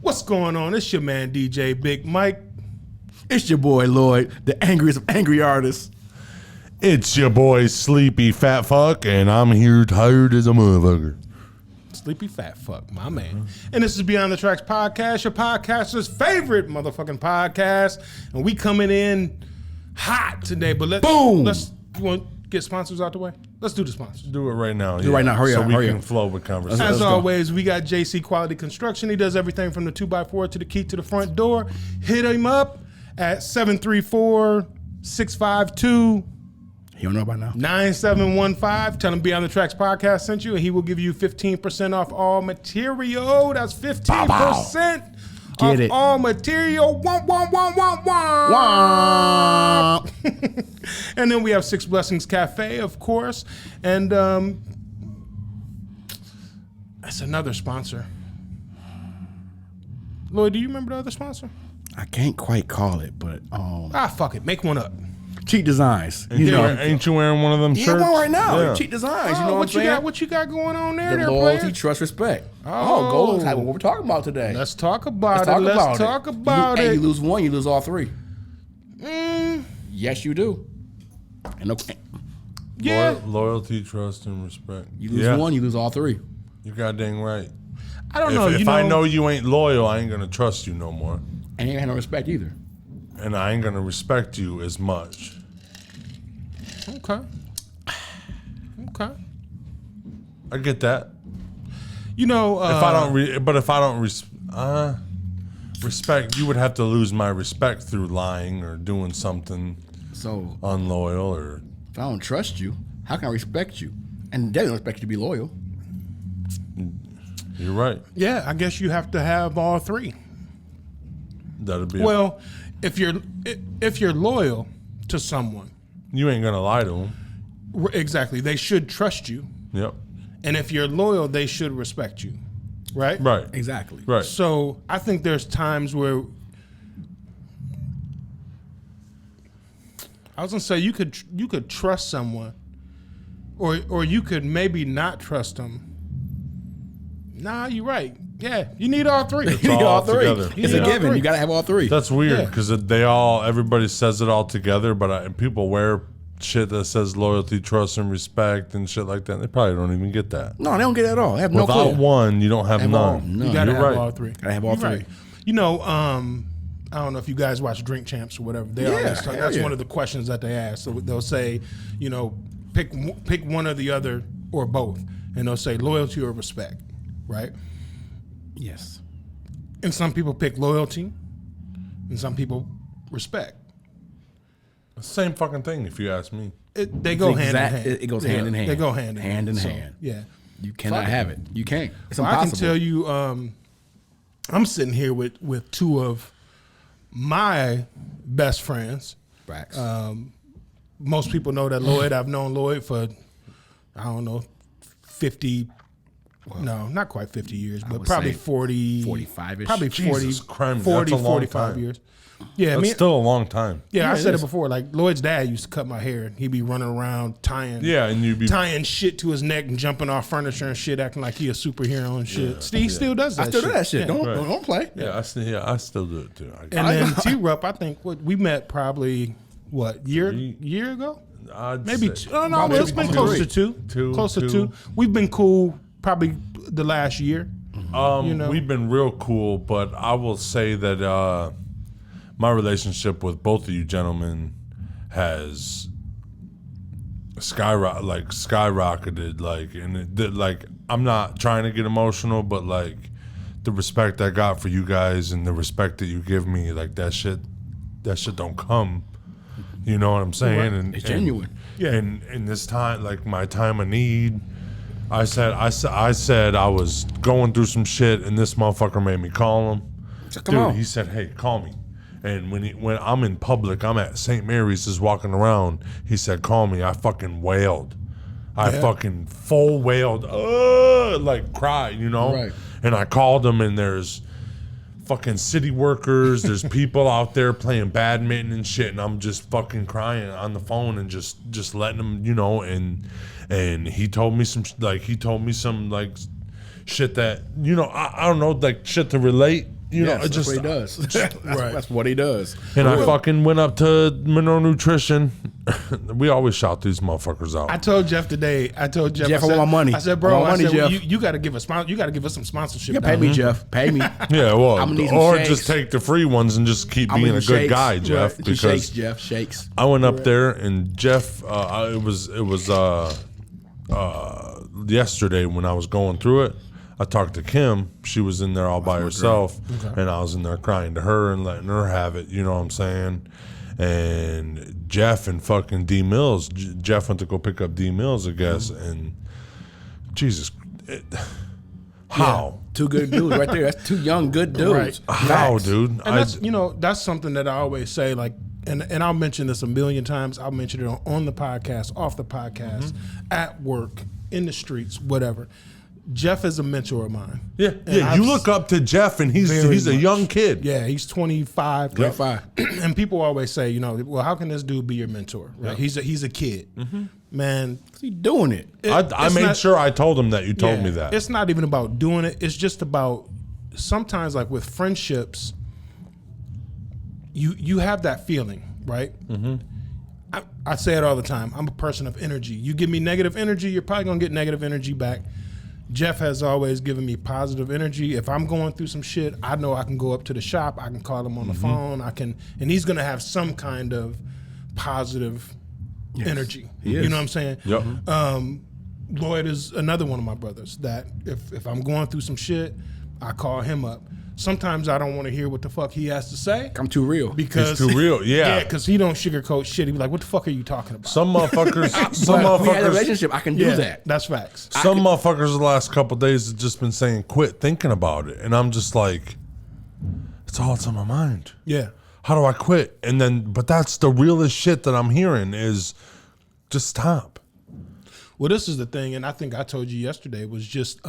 What's going on? It's your man DJ Big Mike. It's your boy Lloyd, the angriest of angry artists. It's your boy Sleepy Fat Fuck, and I'm here tired as a motherfucker. Sleepy Fat Fuck, my man. And this is Beyond the Tracks Podcast, your podcaster's favorite motherfucking podcast. And we coming in hot today, but you want to get sponsors out the way? Let's do the sponsors. Do it right now. Do it right now. Hurry up. So we can flow with conversation. As always, we got JC Quality Construction. He does everything from the 2x4 to the key to the front door. Hit him up at 734-652. You don't know about now? 9715. Tell him Beyond the Tracks Podcast sent you, and he will give you 15% off all material. That's 15% Get off it. all material. Wah. And then we have Six Blessings Cafe, of course. And that's another sponsor. Lloyd, do you remember the other sponsor? I can't quite call it, but Fuck it. Make one up. Cheap Designs. Ain't you wearing one of them shirts? Yeah, one right now. Yeah. Cheap Designs. You know what what I'm saying? What you got going on there? The there, loyalty, player? trust, respect. Oh. Gold type of what we're talking about today. Let's talk about it. Let's talk about And it. you lose one, you lose all three. Yes, you do. And okay. Yeah. Loyalty, trust, and respect. You lose one, you lose all three. You're goddamn right. I don't know. If I know you ain't loyal, I ain't going to trust you no more. And you ain't have no respect either. And I ain't going to respect you as much. Okay. I get that. You know, If I don't respect, you would have to lose my respect through lying or doing something So unloyal or. if I don't trust you, how can I respect you? And they don't expect you to be loyal. You're right. yeah, I guess you have to have all three. That'd be. Well, if you're loyal to someone, You ain't gonna lie to them. exactly, they should trust you, Yep. and if you're loyal, they should respect you, right? Right. Exactly. Right. So I think there's times where I was gonna say you could trust someone, or you could maybe not trust them. Nah, you're right. Yeah, you need all three. It's You need all three. together. It's need a all given. three. You got to have all three. That's weird Yeah. because everybody says it all together, but people wear shit that says loyalty, trust, and respect and shit like that. They probably don't even get that. No, they don't get it at all. They have no Without clue. one, you don't have Have all. none. No. You gotta You're have right. all three. Gotta have all You're three. right. You know, I don't know if you guys watch Drink Champs or whatever. They always talk, hell that's yeah. one of the questions that they ask. So they'll say, you know, pick one or the other or both, and they'll say loyalty or respect, right? Yes. And some people pick loyalty, and some people respect. Same fucking thing, if you ask me. They go hand in hand. It goes hand in hand. They go hand in hand. Hand in So, hand. Yeah. You cannot have it. You can't. It's So impossible. I can tell you, I'm sitting here with two of my best friends. Facts. Most people know that Lloyd. I've known Lloyd for, I don't know, 50. No, not quite 50 years, but would probably say 40, 45-ish. Probably 40, Jesus Christ, 40, that's a long 45 time. years. Yeah, That's still a long time. I it said is. it before. Like Lloyd's dad used to cut my hair, and he'd be running around tying, Yeah, and you'd be tying shit to his neck and jumping off furniture and shit, acting like he a superhero and shit. Steve still does that. I still do that shit. Yeah. Don't play. I still do it too. And then TEE RUPP, I think we met probably year ago. I'd Maybe say- two. Oh, no, Probably it's been two, close three. to two. Close to two. We've been cool probably the last year. You know? We've been real cool, but I will say that my relationship with both of you gentlemen has skyrocketed. And it did, I'm not trying to get emotional, but the respect I got for you guys and the respect that you give me, that shit don't come. You know what I'm saying? Right. And It's genuine. Yeah. And in this time, my time of need, I said I was going through some shit, and this motherfucker made me call him. Come on. He said, "Hey, call me." And when I'm in public, I'm at St. Mary's, just walking around. He said, "Call me." I fucking wailed. I fucking full wailed, like cried, you know? Right. And I called them, and there's fucking city workers, there's people out there playing badminton and shit, and I'm just fucking crying on the phone and just letting them, you know, and he told me some shit that, you know, I don't know, like shit to relate. You know, that's what he does. That's what he does. And I fucking went up to Mineral Nutrition. We always shout these motherfuckers out. I told Jeff today. I told Jeff, Jeff, I want my money. I said, bro, I want my money, well, Jeff. you got to give us some sponsorship. Yeah, pay me, Jeff. Pay me. Yeah, well, I'm gonna need some or shakes. just take the free ones and just keep being a good shakes. guy, Jeff. Right. Because Shakes, Jeff. Shakes. I went up there, and Jeff, it was yesterday when I was going through it. I talked to Kim. She was in there all by herself, and I was in there crying to her and letting her have it. You know what I'm saying? And Jeff and fucking D Mills. Jeff went to go pick up D Mills, I guess, and Jesus, how? Two good dudes right there. That's two young good dudes. Right. How, dude? And that's, you know, that's something that I always say, like, and I'll mention this a million times. I'll mention it on the podcast, off the podcast, at work, in the streets, whatever. Jeff is a mentor of mine. Yeah, And yeah. You look up to Jeff, and he's a much. young kid. Yeah, he's 25. 25. And people always say, you know, well, how can this dude be your mentor? Right? He's a kid. Man, He doing it. I made sure I told him that you told me that. It's not even about doing it. It's just about sometimes, like with friendships, you have that feeling, right? I say it all the time. I'm a person of energy. You give me negative energy, you're probably gonna get negative energy back. Jeff has always given me positive energy. If I'm going through some shit, I know I can go up to the shop. I can call him on the phone. And he's gonna have some kind of positive energy. You know what I'm saying? Yep. Lloyd is another one of my brothers that if I'm going through some shit, I call him up. Sometimes I don't want to hear what the fuck he has to say. I'm too real. Because He's too real, yeah. Yeah, because he don't sugarcoat shit. He be like, what the fuck are you talking about? Some motherfuckers, We had a relationship. I can do that. That's facts. Some motherfuckers the last couple of days have just been saying, quit thinking about it. And I'm just like, it's all that's on my mind. Yeah. How do I quit? And then, but that's the realest shit that I'm hearing is just stop. Well, this is the thing, and I think I told you yesterday, was just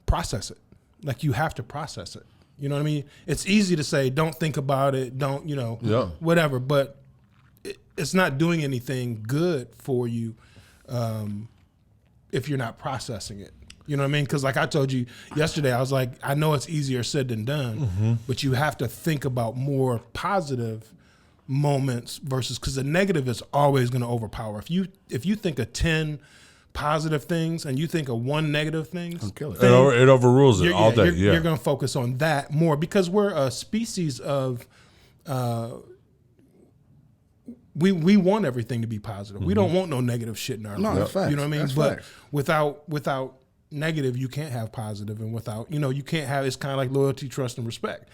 process it. Like, you have to process it. You know what I mean? It's easy to say, don't think about it, don't, you know, whatever. But it's not doing anything good for you if you're not processing it. You know what I mean? Because like I told you yesterday, I was like, I know it's easier said than done, but you have to think about more positive moments versus, because the negative is always going to overpower. If you think of 10 positive things and you think of one negative things, It overrules it all day. You're going to focus on that more because we're a species of we want everything to be positive. We don't want no negative shit in our life. that's facts. You know what I mean? That's but facts. without negative, you can't have positive, and without, you know, you can't have, it's kind of like loyalty, trust, and respect.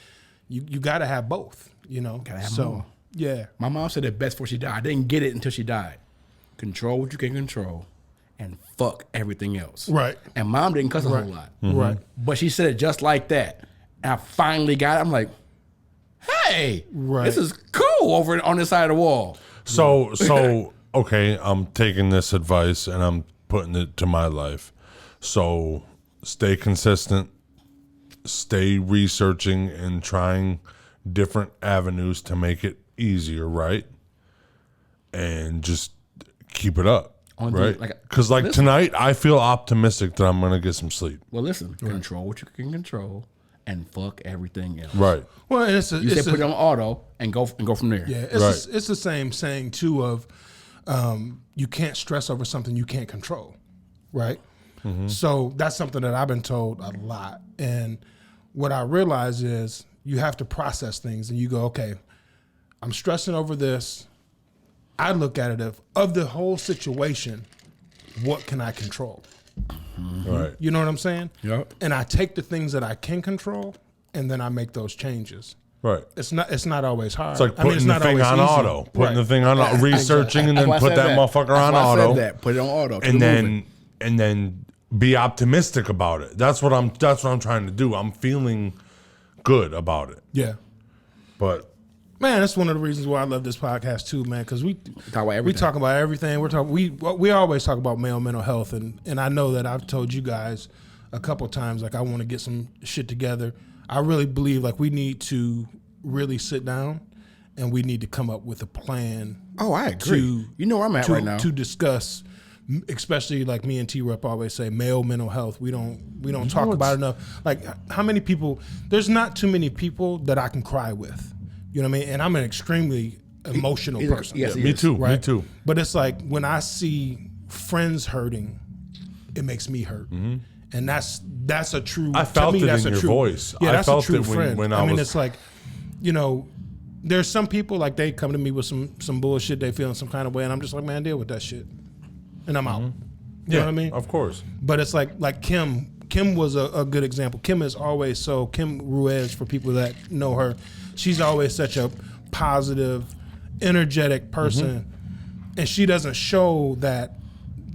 You got to have both, you know. Gotta have more. Yeah. My mom said it best before she died. I didn't get it until she died. Control what you can control and fuck everything else. Right. And mom didn't cuss a whole lot. Right. But she said it just like that. And I finally got it. I'm like, hey, this is cool over on this side of the wall. So okay, I'm taking this advice and I'm putting it to my life. So stay consistent, stay researching and trying different avenues to make it easier, right? And just keep it up, right? Because like tonight, I feel optimistic that I'm gonna get some sleep. Well, listen, control what you can control and fuck everything else. Right. Well, You say put it on auto and go from there. Yeah, it's the same saying too of you can't stress over something you can't control, right? So that's something that I've been told a lot, and what I realize is you have to process things, and you go, okay, I'm stressing over this. I look at it of the whole situation, what can I control? Right. You know what I'm saying? Yep. And I take the things that I can control, and then I make those changes. Right. It's not always hard. It's like putting the thing on auto, putting the thing on researching, and then That's why put I that said motherfucker That's on why I auto, said that. Put it on auto, and then be optimistic about it. That's what I'm trying to do. I'm feeling good about it. Yeah. But Man, that's one of the reasons why I love this podcast too, man. Because we talk about everything. We talk about everything. We always talk about male mental health, and I know that I've told you guys a couple of times, like I want to get some shit together. I really believe like we need to really sit down and we need to come up with a plan. Oh, I agree. You know where I'm at right now. To discuss, especially like me and TEE RUPP always say, male mental health. We don't talk about it enough. Like how many people? There's not too many people that I can cry with. You know what I mean? And I'm an extremely emotional person. Yes, me too. Right? Me too. But it's like when I see friends hurting, it makes me hurt. Mm-hmm. And that's a true. I felt to me, it that's in a your true, voice. Yeah, I that's felt a true it friend. when I mean, was... it's like, you know, there's some people like they come to me with some bullshit they feel in some kind of way, and I'm just like, man, deal with that shit, and I'm out. You know what I mean? Of course. But it's like Kim. Kim was a good example. Kim is always Kim Ruiz, for people that know her, she's always such a positive, energetic person, and she doesn't show that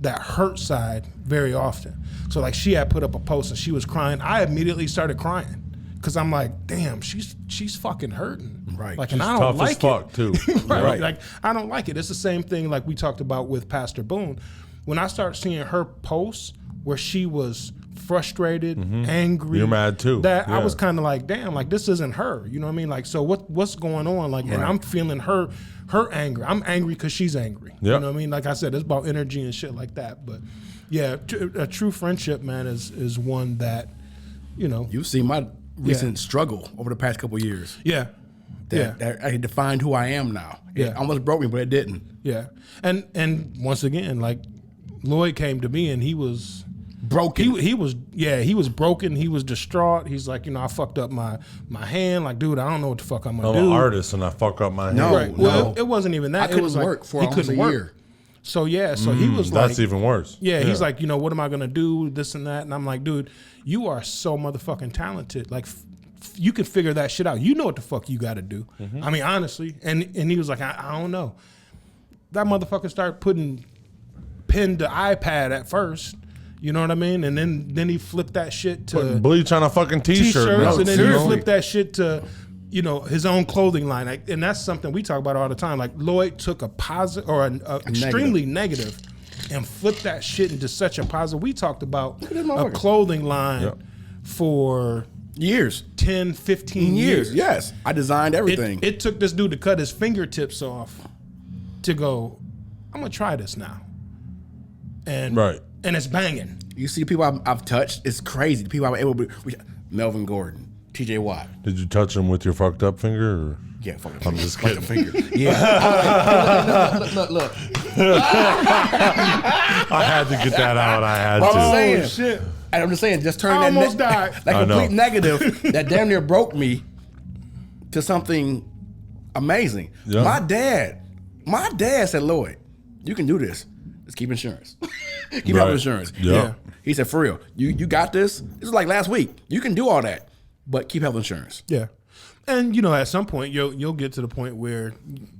hurt side very often. So like she had put up a post and she was crying. I immediately started crying because I'm like, damn, she's fucking hurting. Right. Like, She's and I don't tough like as fuck it. too. Right. Like I don't like it. It's the same thing like we talked about with Pastor Boone. When I start seeing her posts where she was frustrated, angry. You're mad too. That I was kind of like, damn, like this isn't her. You know what I mean? Like, so what's going on? Like, and I'm feeling her anger. I'm angry because she's angry. You know what I mean? Like I said, it's about energy and shit like that. But yeah, a true friendship, man, is one that, you know. You've seen my recent struggle over the past couple of years. Yeah. That I defined who I am now. It almost broke me, but it didn't. Yeah. And once again, like Lloyd came to me and he was broken. He was broken. He was distraught. He's like, I fucked up my hand. Like, dude, I don't know what the fuck I'm gonna do. I'm an artist and I fuck up my hand. No, right. Well, it wasn't even that. I couldn't it was like, work for he almost couldn't a work. year. So he was like, that's even worse. Yeah, he's like, what am I gonna do? This and that. And I'm like, dude, you are so motherfucking talented. Like, you can figure that shit out. You know what the fuck you got to do. I mean, honestly. And he was like, I don't know. That motherfucker started putting pen to iPad at first. You know what I mean? And then he flipped that shit to Putting bleach on a fucking t-shirt. T-shirts, and then he flipped that shit to, his own clothing line. Like, and that's something we talk about all the time. Like Lloyd took a positive or an extremely negative and flipped that shit into such a positive. We talked about a clothing line for years, 10, 15 years. Yes, I designed everything. It took this dude to cut his fingertips off to go, I'm gonna try this now, and it's banging. You see people I've touched, it's crazy. The people I'm able to, Melvin Gordon, TJ Watt. Did you touch him with your fucked up finger? Or? Yeah, fucking I'm just kidding. Finger. Yeah. Look. I had to get that out. I had to. I'm saying, Oh shit. And I'm just saying, just turn I that almost died. that complete negative that damn near broke me to something amazing. Yeah. My dad said, Lloyd, you can do this. Just keep insurance. Keep health insurance. Yeah. He said, for real, you got this. This was like last week. You can do all that, but keep health insurance. Yeah. And at some point you'll get to the point where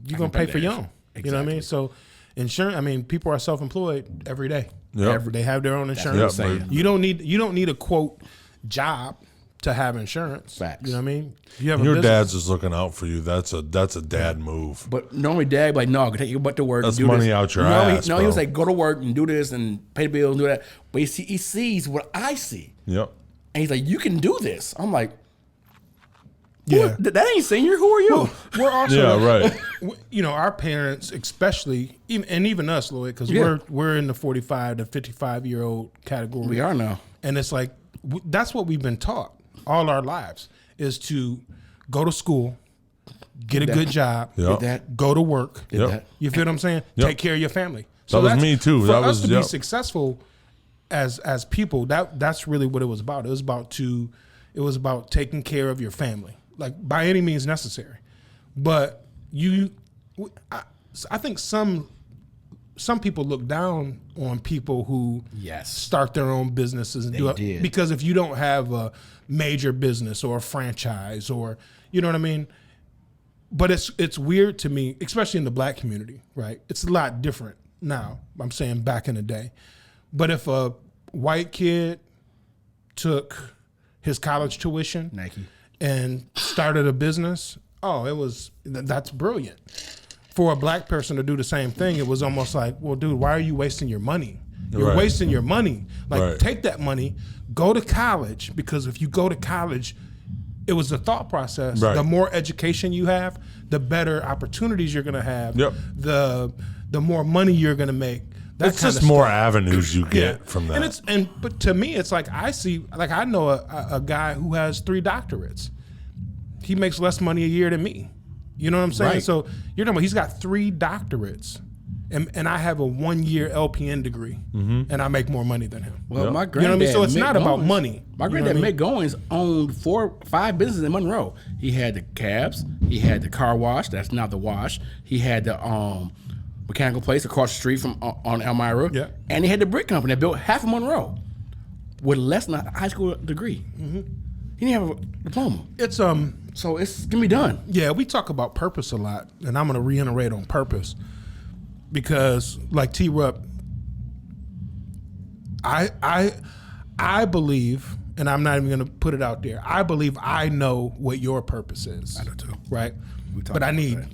you're gonna pay for your own. Exactly. You know what I mean? So insurance, people are self-employed every day. Yep. They have their own insurance. Yep, you don't need a quote job to have insurance. Facts. You know what I mean? You have Your business. dad's just looking out for you. That's a dad move. But normally dad be like, no, take your butt to work. That's and do money this. out your No, ass, he bro. was like, go to work and do this and pay the bills and do that. But he sees what I see. Yep. And he's like, you can do this. I'm like, Yeah. that ain't senior. Who are you? We're also Yeah, right. our parents, especially, even us, Lloyd, because we're in the 45 to 55-year-old category. We are now. And it's like, that's what we've been taught all our lives, is to go to school, get a good job, Yep. go to work. Yep. You feel what I'm saying? Yep. Take care of your family. That was me too. For That us was to be successful as people, that's really what it was about. It was about taking care of your family, like by any means necessary. But I think some people look down on people who start their own businesses and do it, because if you don't have a major business or a franchise, or you know what I mean. But it's weird to me, especially in the black community, right? It's a lot different now. I'm saying back in the day. But if a white kid took his college tuition Nike and started a business, that's brilliant. For a black person to do the same thing, it was almost like, well, dude, why are you wasting your money? You're wasting your money. Like, take that money, go to college, because if you go to college, it was the thought process. Right. The more education you have, the better opportunities you're going to have. Yep. The more money you're going to make. It's just more avenues you get from that. But to me, it's like I know a guy who has 3 doctorates. He makes less money a year than me. You know what I'm saying? Right. So you're talking about he's got 3 doctorates. And I have a 1-year LPN degree, and I make more money than him. Well, my granddad, you know what I mean? So it's not about money. My granddad Mick Goins owned 5 businesses in Monroe. He had the cabs, he had the car wash. That's not the wash. He had the mechanical place across the street from on Elmira, and he had the brick company that built half of Monroe with less than a high school degree. He didn't have a diploma. It's so it's gonna be done. Yeah, we talk about purpose a lot, and I'm gonna reiterate on purpose. Because like TEE RUPP, I believe, and I'm not even gonna put it out there, I believe I know what your purpose is. I do too. Right? But I need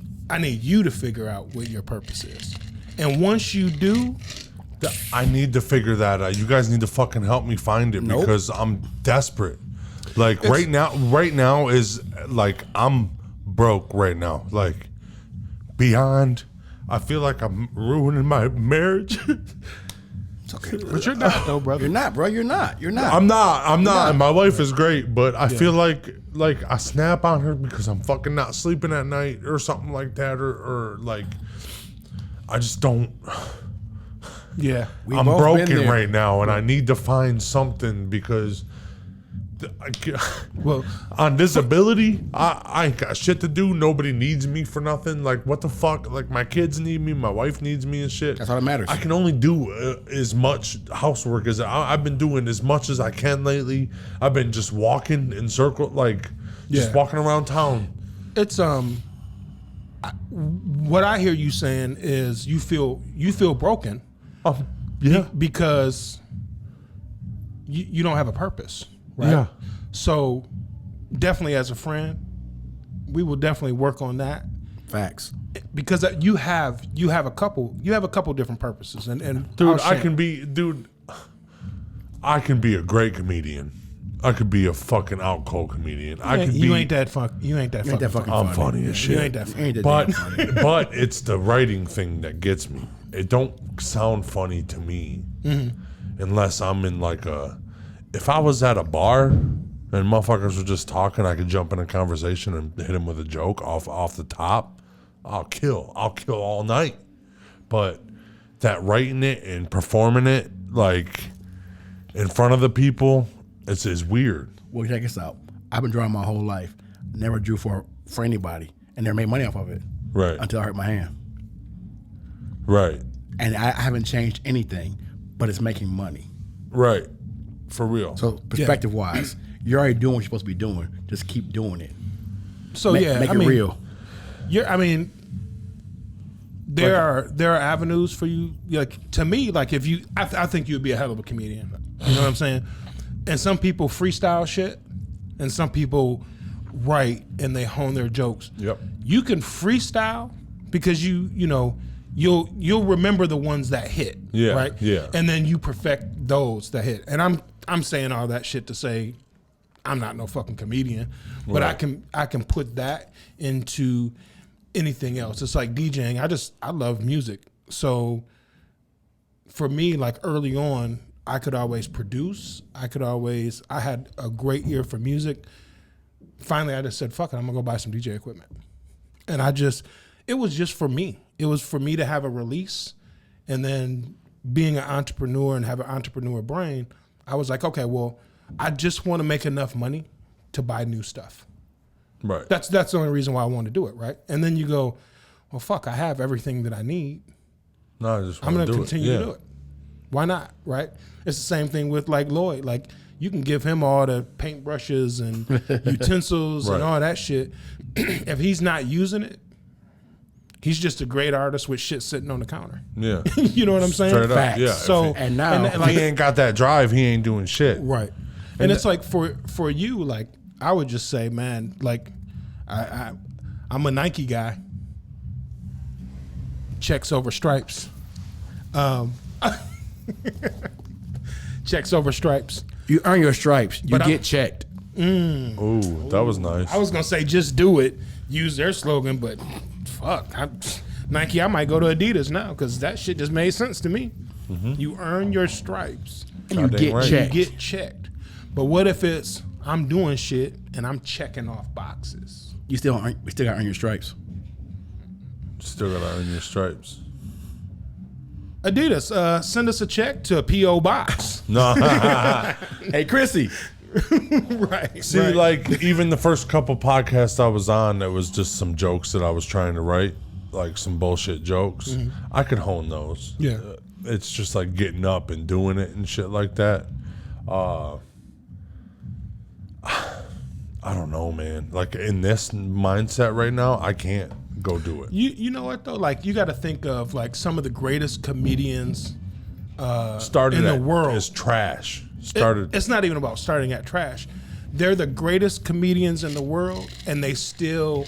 you to figure out what your purpose is. And once you do, I need to figure that out. You guys need to fucking help me find it because I'm desperate. Like right now is like I'm broke right now. Like beyond. I feel like I'm ruining my marriage. It's okay, but you're not though, brother. You're not, bro. You're not. I'm not. And my wife is great, but I feel like I snap on her because I'm fucking not sleeping at night or something like that, or like I just don't. Yeah, I'm broken right now, and I need to find something because. Well, on disability, I ain't got shit to do. Nobody needs me for nothing. Like, what the fuck? Like, my kids need me. My wife needs me and shit. That's all that matters. I can only do as much housework as I've been doing as much as I can lately. I've been just walking in circle, like, just walking around town. It's what I hear you saying is you feel broken. Because you don't have a purpose. Right? Yeah. So definitely as a friend, we will definitely work on that. Facts. Because you have a couple different purposes and dude, I can be a great comedian. I could be a fucking out cold comedian. You ain't that fucking I'm funny as shit. You ain't that funny. But it's the writing thing that gets me. It don't sound funny to me unless I'm in like if I was at a bar and motherfuckers were just talking, I could jump in a conversation and hit them with a joke off the top. I'll kill all night. But that writing it and performing it like in front of the people, it's weird. Well, check this out. I've been drawing my whole life. Never drew for anybody and never made money off of it. Right. Until I hurt my hand. Right. And I haven't changed anything, but it's making money. Right. For real. So perspective-wise, you're already doing what you're supposed to be doing. Just keep doing it. So make it real. There are avenues for you. Like to me, like if you, I think you'd be a hell of a comedian. You know what I'm saying? And some people freestyle shit, and some people write and they hone their jokes. Yep. You can freestyle because you'll remember the ones that hit. Yeah. Right. Yeah. And then you perfect those that hit. And I'm saying all that shit to say I'm not no fucking comedian, but I can put that into anything else. It's like DJing. I love music. So for me, like early on, I could always produce. I had a great ear for music. Finally, I just said, fuck it, I'm gonna go buy some DJ equipment. And it was just for me. It was for me to have a release. And then being an entrepreneur and have an entrepreneur brain, I was like, okay, well, I just want to make enough money to buy new stuff. Right. That's the only reason why I want to do it, right? And then you go, well, fuck, I have everything that I need. No, I'm going to continue to do it. Why not, right? It's the same thing with like Lloyd. Like you can give him all the paintbrushes and utensils and all that shit. If he's not using it, he's just a great artist with shit sitting on the counter. Yeah. You know what I'm saying? Straight up, yeah. So and now if he ain't got that drive, he ain't doing shit. Right. And it's like for you, like I would just say, man, like I'm a Nike guy. Checks over stripes. Checks over stripes. You earn your stripes. You But get checked. Ooh, that was nice. I was gonna say just do it. Use their slogan, but fuck, Nike. I might go to Adidas now because that shit just made sense to me. You earn your stripes. And you get right. checked. You get checked. But what if it's I'm doing shit and I'm checking off boxes? You still got to earn your stripes. Still gotta earn your stripes. Adidas, send us a check to a P.O. Box. No. Hey, Chrissy. Right. See, right. like, even the first couple podcasts I was on, that was just some jokes that I was trying to write, like some bullshit jokes. I could hone those. Yeah. It's just like getting up and doing it and shit like that. I don't know, man. Like, in this mindset right now, I can't go do it. You know what though? Like you got to think of like some of the greatest comedians Started in the at- world. as trash. Started. It's not even about starting at trash. They're the greatest comedians in the world, and they still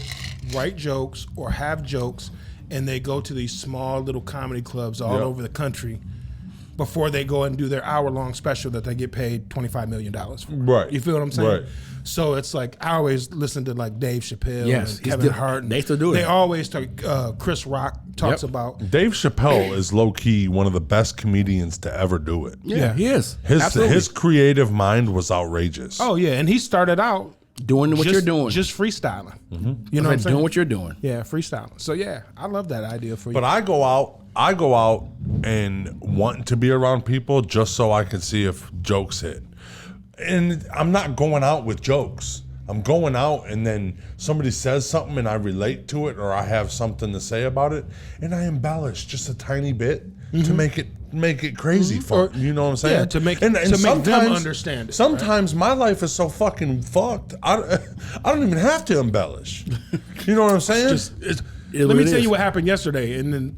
write jokes or have jokes, and they go to these small little comedy clubs all Yep. over the country before they go and do their hour-long special that they get paid $25 million for. Right. You feel what I'm saying? Right. So it's like I always listen to like Dave Chappelle Yes, and he's Kevin still- Hart. And they still do it. They always talk. Chris Rock talks Yep. about. Dave Chappelle is low key one of the best comedians to ever do it. Yeah, he is. His Absolutely. his creative mind was outrageous. Oh yeah, and he started out doing what just, you're doing. just freestyling. You know what I'm Like, saying? doing what you're doing. Yeah, freestyling. So yeah, I love that idea for you. But I go out and want to be around people just so I can see if jokes hit. And I'm not going out with jokes. I'm going out and then somebody says something and I relate to it or I have something to say about it and I embellish just a tiny bit to make it crazy for Or- you know what I'm saying? yeah, to make and to make them sometimes- understand it. Sometimes my life is so fucking fucked. I don't even have to embellish. You know what I'm saying? Let me tell you what happened yesterday, and then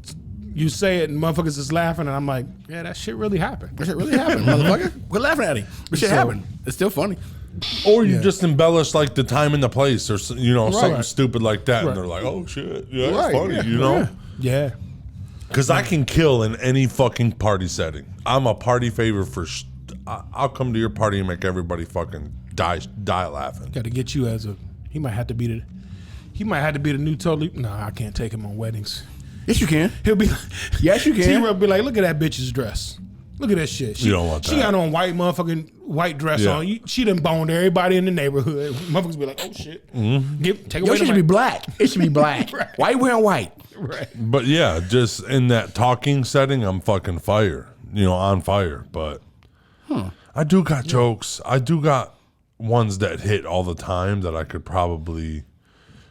you say it, and motherfuckers is laughing, and I'm like, yeah, that shit really happened. That shit really happened, motherfucker. We're laughing at him. But shit So- happened. It's still funny. Or you just embellish like the time and the place, or something Right. stupid like that, Right. and they're like, "Oh shit, yeah, it's Right, funny," yeah, you know? Yeah. Because I can kill in any fucking party setting. I'm a party favor for. I'll come to your party and make everybody fucking die laughing. Got to get you as a. He might have to be the new totally. No, I can't take him on weddings. Yes, you can. He'll be. Yes, you can. T-Rupp be like, look at that bitch's dress. Look at that shit. She, You don't want She that. got on white dress Yeah. on. She done boned everybody in the neighborhood. Motherfuckers be like, oh shit. Take Yo, away it the should be mic. black. It should be black. Why you wearing white? Right. But yeah, just in that talking setting, I'm fucking fire. On fire. But I do got jokes. I do got ones that hit all the time that I could probably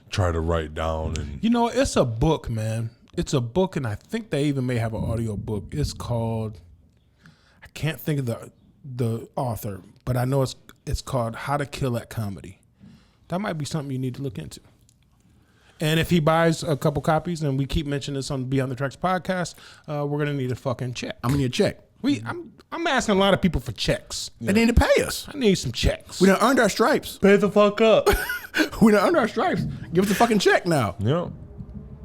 try to write down and. You know, it's a book, man. It's a book, and I think they even may have an audio book. It's called, I can't think of the author, but I know it's called How to Kill at Comedy. That might be something you need to look into. And if he buys a couple copies, and we keep mentioning this on Beyond the Tracks podcast, we're gonna need a fucking check. I'm gonna need a check. I'm asking a lot of people for checks. They need to pay us. I need some checks. We done earned our stripes. Pay the fuck up. We done earned our stripes. Give us a fucking check now. Yeah.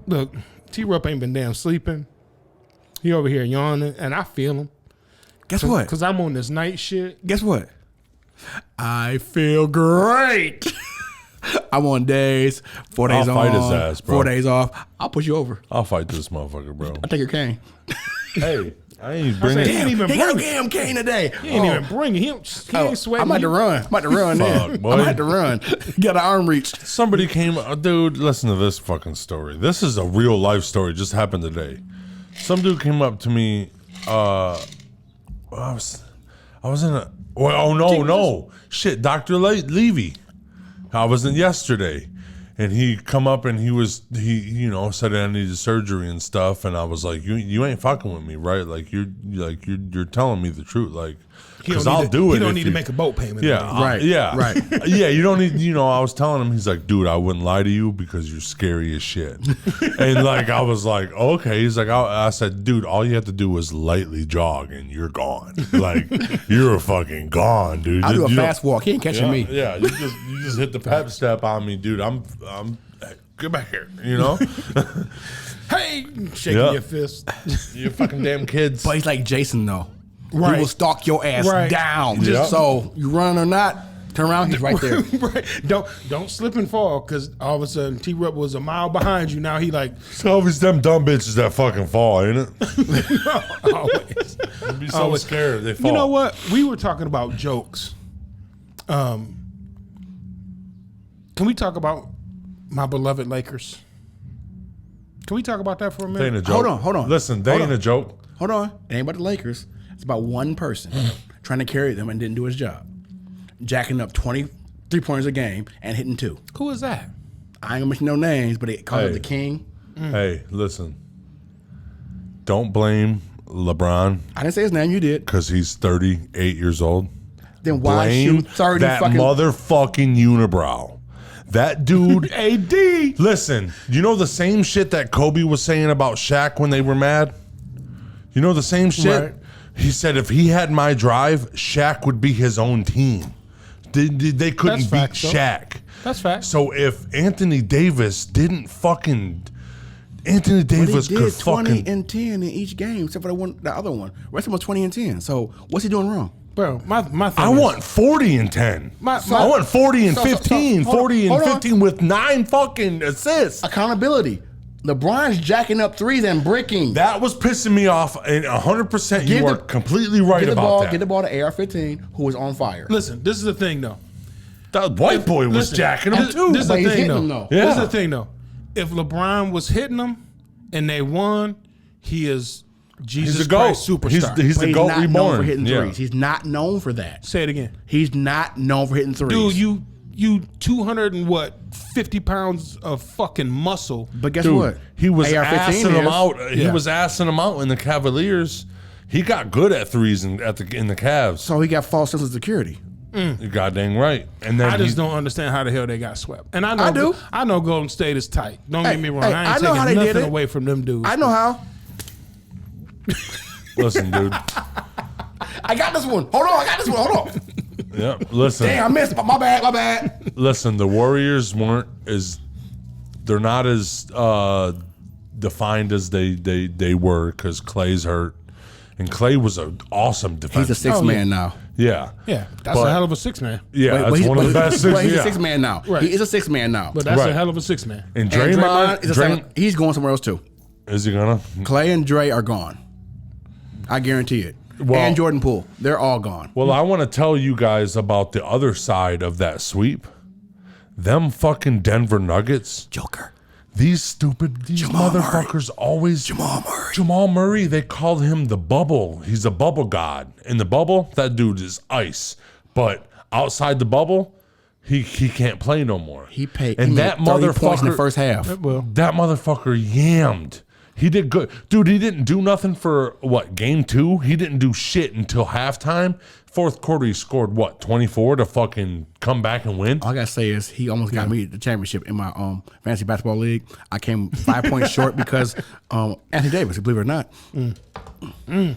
Look, T-Rupp ain't been damn sleeping. He over here yawning, and I feel him. Guess what? Because I'm on this night shit. Guess what? I feel great. I'm on days, 4 days I'll on, fight his ass, bro. 4 days off. I'll push you over. I'll fight this motherfucker, bro. I'll take your cane. Hey, I ain't bringing He ain't even He got a bring it. damn cane today. He ain't even bring it. He ain't sweating. I'm about to run. I'm about to run now. Fuck, boy. I'm about to run. Got an arm reach. Somebody came, dude, listen to this fucking story. This is a real life story. Just happened today. Some dude came up to me. I was in a. Well, no. Shit, Dr. Levy. I was in yesterday. And he come up and he said I needed surgery and stuff, and I was like, you ain't fucking with me, right? Like you're telling me the truth, like, because I'll do it. You don't if need to make a boat payment. Yeah, Right, yeah, right. Yeah, you don't need. I was telling him, he's like, dude, I wouldn't lie to you because you're scary as shit. And like, I was like, okay. He's like, I said, dude, all you have to do is lightly jog and you're gone. Like, you're fucking gone, dude. I'll do a You fast walk. He ain't catching me. Yeah, you just hit the pep step on me, dude. get back here. You know, Hey, shaking your fist. You fucking damn kids. But he's like Jason though. Right. He will stalk your ass down. Yep. So you run or not, turn around, he's right there. Right. Don't slip and fall, because all of a sudden T Rupp was a mile behind you. Now he like It's always them dumb bitches that fucking fall, ain't it? always. I'd be so scared they fall. You know what? We were talking about jokes. Can we talk about my beloved Lakers? Can we talk about that for a They ain't minute? a joke. Hold on. Listen, they ain't a joke. Hold on. It ain't about the Lakers. It's about one person trying to carry them and didn't do his job. Jacking up 23 pointers a game and hitting 2. Who is that? I ain't gonna mention no names, but it calls it the king. Hey, listen. Don't blame LeBron I didn't say his name, you did. because he's 38 years old. Then why Blame shoot 30 that fucking motherfucking unibrow. That dude. AD. Listen, you know the same shit that Kobe was saying about Shaq when they were mad? You know the same shit? Right. He said if he had my drive, Shaq would be his own team. They couldn't That's beat facts, though. Shaq. That's fact. So if Anthony Davis didn't fucking... Anthony But he Davis did could 20 fucking... and 10 in each game, except for the other one. The rest of them was 20 and 10. So what's he doing wrong? Bro, my thing I is, want 40 and 10. My- I want 40 and so- 15. hold on, 40 and hold on. 15 with 9 fucking assists. Accountability. LeBron's jacking up threes and bricking. That was pissing me off, and 100% Give you are the- completely right Get the about ball. that. Get the ball to AR-15, who was on fire. listen, this is the thing though. That white boy was Listen, jacking him too. This is But the he's thing hitting though. them, though. Yeah. This is the thing though. If LeBron was hitting them and they won, he is Jesus He's a GOAT. Christ superstar. He's But the he's GOAT not known reborn. for hitting Yeah. threes. He's not known for that. Say it again. He's not known for hitting threes. Dude, you 250 pounds of fucking muscle. But guess Dude, what? he was AR-15 assing him is. out. He Yeah. was assing him out in the Cavaliers. He got good at threes in the Cavs. So he got false sense of security. You're goddamn right. And then I just don't understand how the hell they got swept. And I know I do. I know Golden State is tight. Don't Hey, get me wrong. hey, I I ain't know how taking they did nothing it. away from them dudes. I know how. listen, dude. I got this one. Hold on. I got this one. Hold on. Yeah, listen. Damn, I missed. My bad. My bad. Listen, the Warriors they're not as defined as they were because Clay's hurt, and Clay was an awesome defender. He's a sixth man now. Yeah, Yeah, that's But- a hell of a six man. yeah, But that's he's- one of the but- best. but he's yeah. a six man now. Right. He is a six man now. But that's Right. a hell of a six man. And And Draymond, is a seven. He's going somewhere else too. is he gonna? Clay and Dre are gone. I guarantee it. Well- and Jordan Poole, they're all gone. Well, I want to tell you guys about the other side of that sweep. Them fucking Denver Nuggets. Joker. These Jamal motherfuckers always. Jamal Murray, they called him the bubble. He's a bubble god. In the bubble, that dude is ice. But outside the bubble, he can't play no more. He paid. And he that made 30 points in the motherfucker, first half. that motherfucker yammed. He did good. Dude, he didn't do nothing for, game 2? He didn't do shit until halftime. Fourth quarter, he scored, 24 to fucking come back and win? All I gotta say is he almost got me the championship in my fantasy basketball league. I came 5 points short because Anthony Davis, believe it or not. 20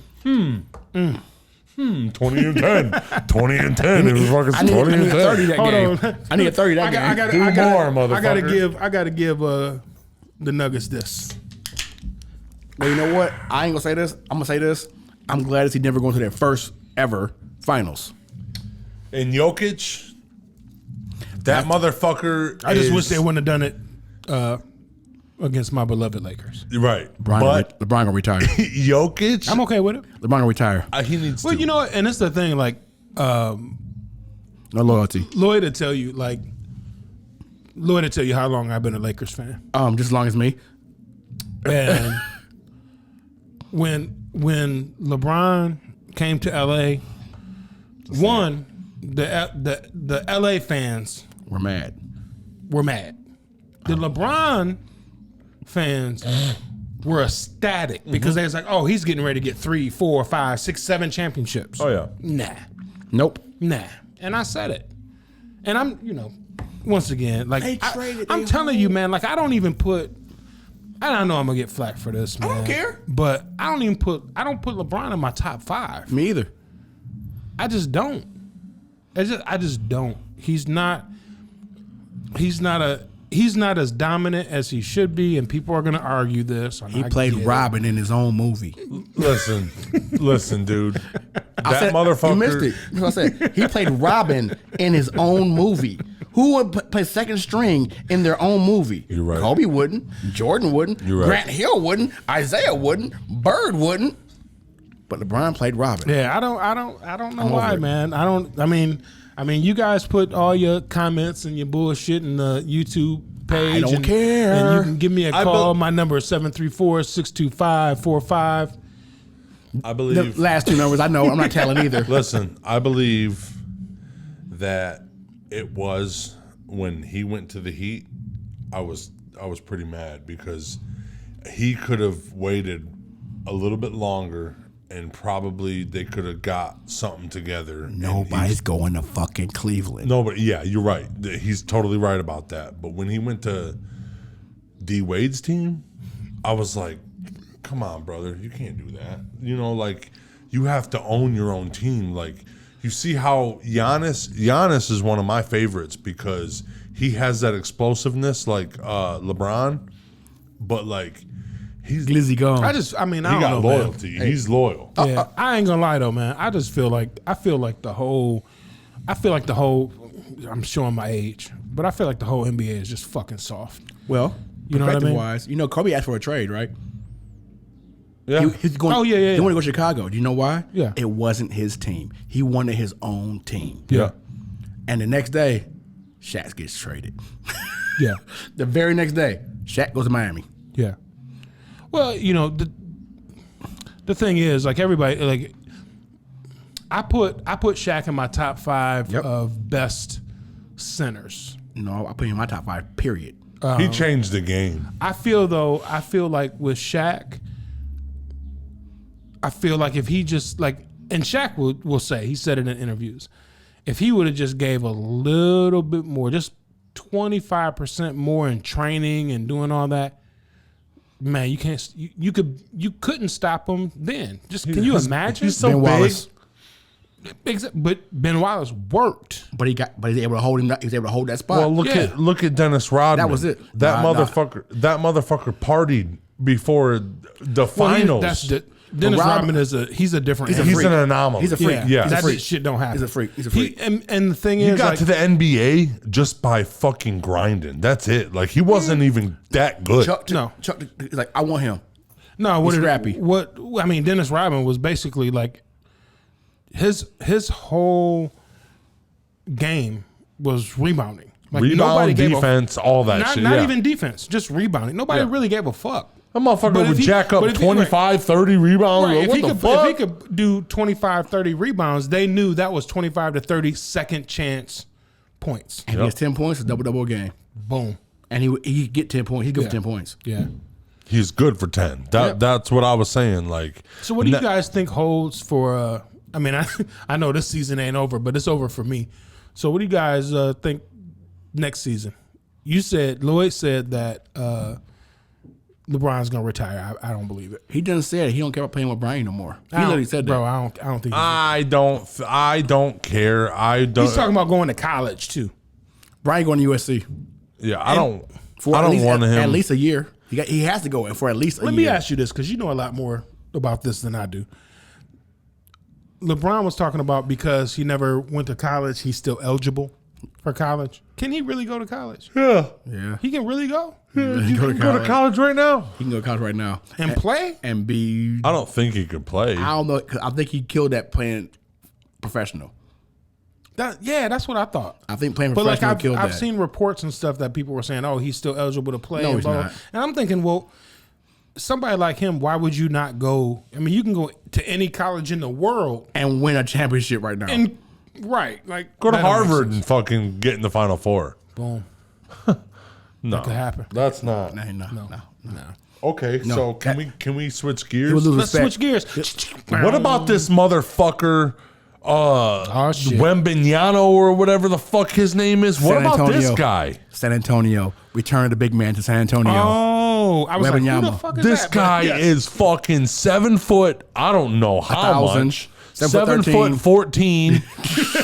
and 10. 20 and 10. It was fucking I need 20 and 10. 30 that Hold game. on. I need a 30 that game. I gotta give the Nuggets this. But you know what? I ain't gonna say this. I'm gonna say this. I'm glad that he never going to their first ever finals. And Jokic, that motherfucker. I just wish they wouldn't have done it against my beloved Lakers. Right. LeBron gonna retire. Jokic, I'm okay with it. LeBron gonna retire. he needs Well, to. you know, and it's the thing, like No loyalty. Lloyd will tell you, how long I've been a Lakers fan. Just as long as me. And when LeBron came to LA, the LA fans We're mad. were mad. The LeBron fans were ecstatic because they was like, oh, he's getting ready to get 3, 4, 5, 6, 7 championships. Oh, yeah. Nah. Nope. And I said it. And I'm, once again, like, They traded I'm their telling you, man, like, I don't put LeBron in my top 5. Me either. I just don't. I just don't. He's not he's not as dominant as he should be, and people are going to argue this. He played Robin in his own movie. Listen, dude. Motherfucker. You missed it. That's what I said. He played Robin in his own movie. Who would play second string in their own movie? You're right. Kobe wouldn't. Jordan wouldn't. You're right. Grant Hill wouldn't. Isaiah wouldn't. Bird wouldn't. But LeBron played Robin. Yeah, I don't know why, man. I mean, you guys put all your comments and your bullshit in the YouTube page. I don't care. And you can give me a call. My number is 734-625-45. I believe The last two numbers, I know. I'm not telling either. Listen, I believe that it was when he went to the Heat. I was pretty mad because he could have waited a little bit longer. And probably they could have got something together. Nobody's going to fucking Cleveland. Nobody. Yeah, you're right. He's totally right about that. But when he went to D Wade's team, I was like, come on, brother. You can't do that. You know, like, you have to own your own team. Like, you see how Giannis is one of my favorites because he has that explosiveness like LeBron. But, like, he's Glizzy gone. I don't know, loyalty. Man. He's loyal. Yeah, I ain't gonna lie though, man. I feel like the whole. I'm showing my age, but I feel like the whole NBA is just fucking soft. Well, you know what I mean? Wise, Kobe asked for a trade, right? Yeah. He's going, He wanted to go to Chicago. Do you know why? Yeah. It wasn't his team. He wanted his own team. Yeah. And the next day, Shaq gets traded. Yeah. The very next day, Shaq goes to Miami. Yeah. Well, the thing is, like everybody, like I put Shaq in my top 5 of best centers. No, I put him in my top 5. Period. He changed the game. I feel like with Shaq, I feel like if he just like, and Shaq will say, he said it in interviews, if he would have just gave a little bit more, just 25% more in training and doing all that. Man, you couldn't stop him then. Can you imagine? He's so Ben big. Wallace. But Ben Wallace worked. But he was able to hold him. He was able to hold that spot. Well, look at Dennis Rodman. That was it. That motherfucker partied before the finals. Dennis Rodman he's a different. He's an anomaly. He's a freak. Yeah, He's a that freak. shit don't happen. He's a freak. He's a freak. And the thing He is, got like, to the NBA just by fucking grinding. That's it. Like, he wasn't even that good. Chuck, he's like, I want him. no, He's scrappy. Dennis Rodman was basically like his whole game was rebounding. Like Rebound, defense, all that shit. Not even defense, just rebounding. Nobody really gave a fuck. That motherfucker But would if jack up 25, 30 rebounds. Right, What the fuck? if he could do 25, 30 rebounds, they knew that was 25 to 30 second chance points. And he has 10 points, a double game. Boom. And he get 10 points. He's good for 10 points. Yeah. He's good for 10. That's what I was saying. Like, So what do you guys think holds for? I know this season ain't over, but it's over for me. So what do you guys think next season? Lloyd said that LeBron's gonna retire. I don't believe it. He didn't say it. He don't care about playing with Brian no more. He literally said that. Bro, I don't think. I don't care. He's talking about going to college too. Brian going to USC. Yeah, I don't For want him. At least a year. He has to go for at least a year. Let me ask you this, because you know a lot more about this than I do. LeBron was talking about because he never went to college, he's still eligible for college. Can he really go to college? Yeah. He can really go? You can go to college right now. He can go to college right now. And play? And be... I don't think he could play. I don't know, because I think he killed that playing professional. That's what I thought. I think playing But professional like killed that. I've seen reports and stuff that people were saying, oh, he's still eligible to play. No, and he's blah, blah. not. And I'm thinking, well, somebody like him, why would you not go? I mean, you can go to any college in the world and win a championship right now. and like Go to that don't make Harvard sense. and fucking get in the Final Four. Boom. No, That could happen. That's not. No. Okay, No, so can we switch gears? would lose Let's respect. switch gears. What about this motherfucker, shit. Wembanyama or whatever the fuck his name is? What San about this Antonio. guy? San Antonio. Return the big man to San Antonio. Oh, I was like, who the Wembanyama. fuck is This that? guy But yes. is fucking 7 foot. I don't know how 1,000, much. 7 foot 7 foot 14.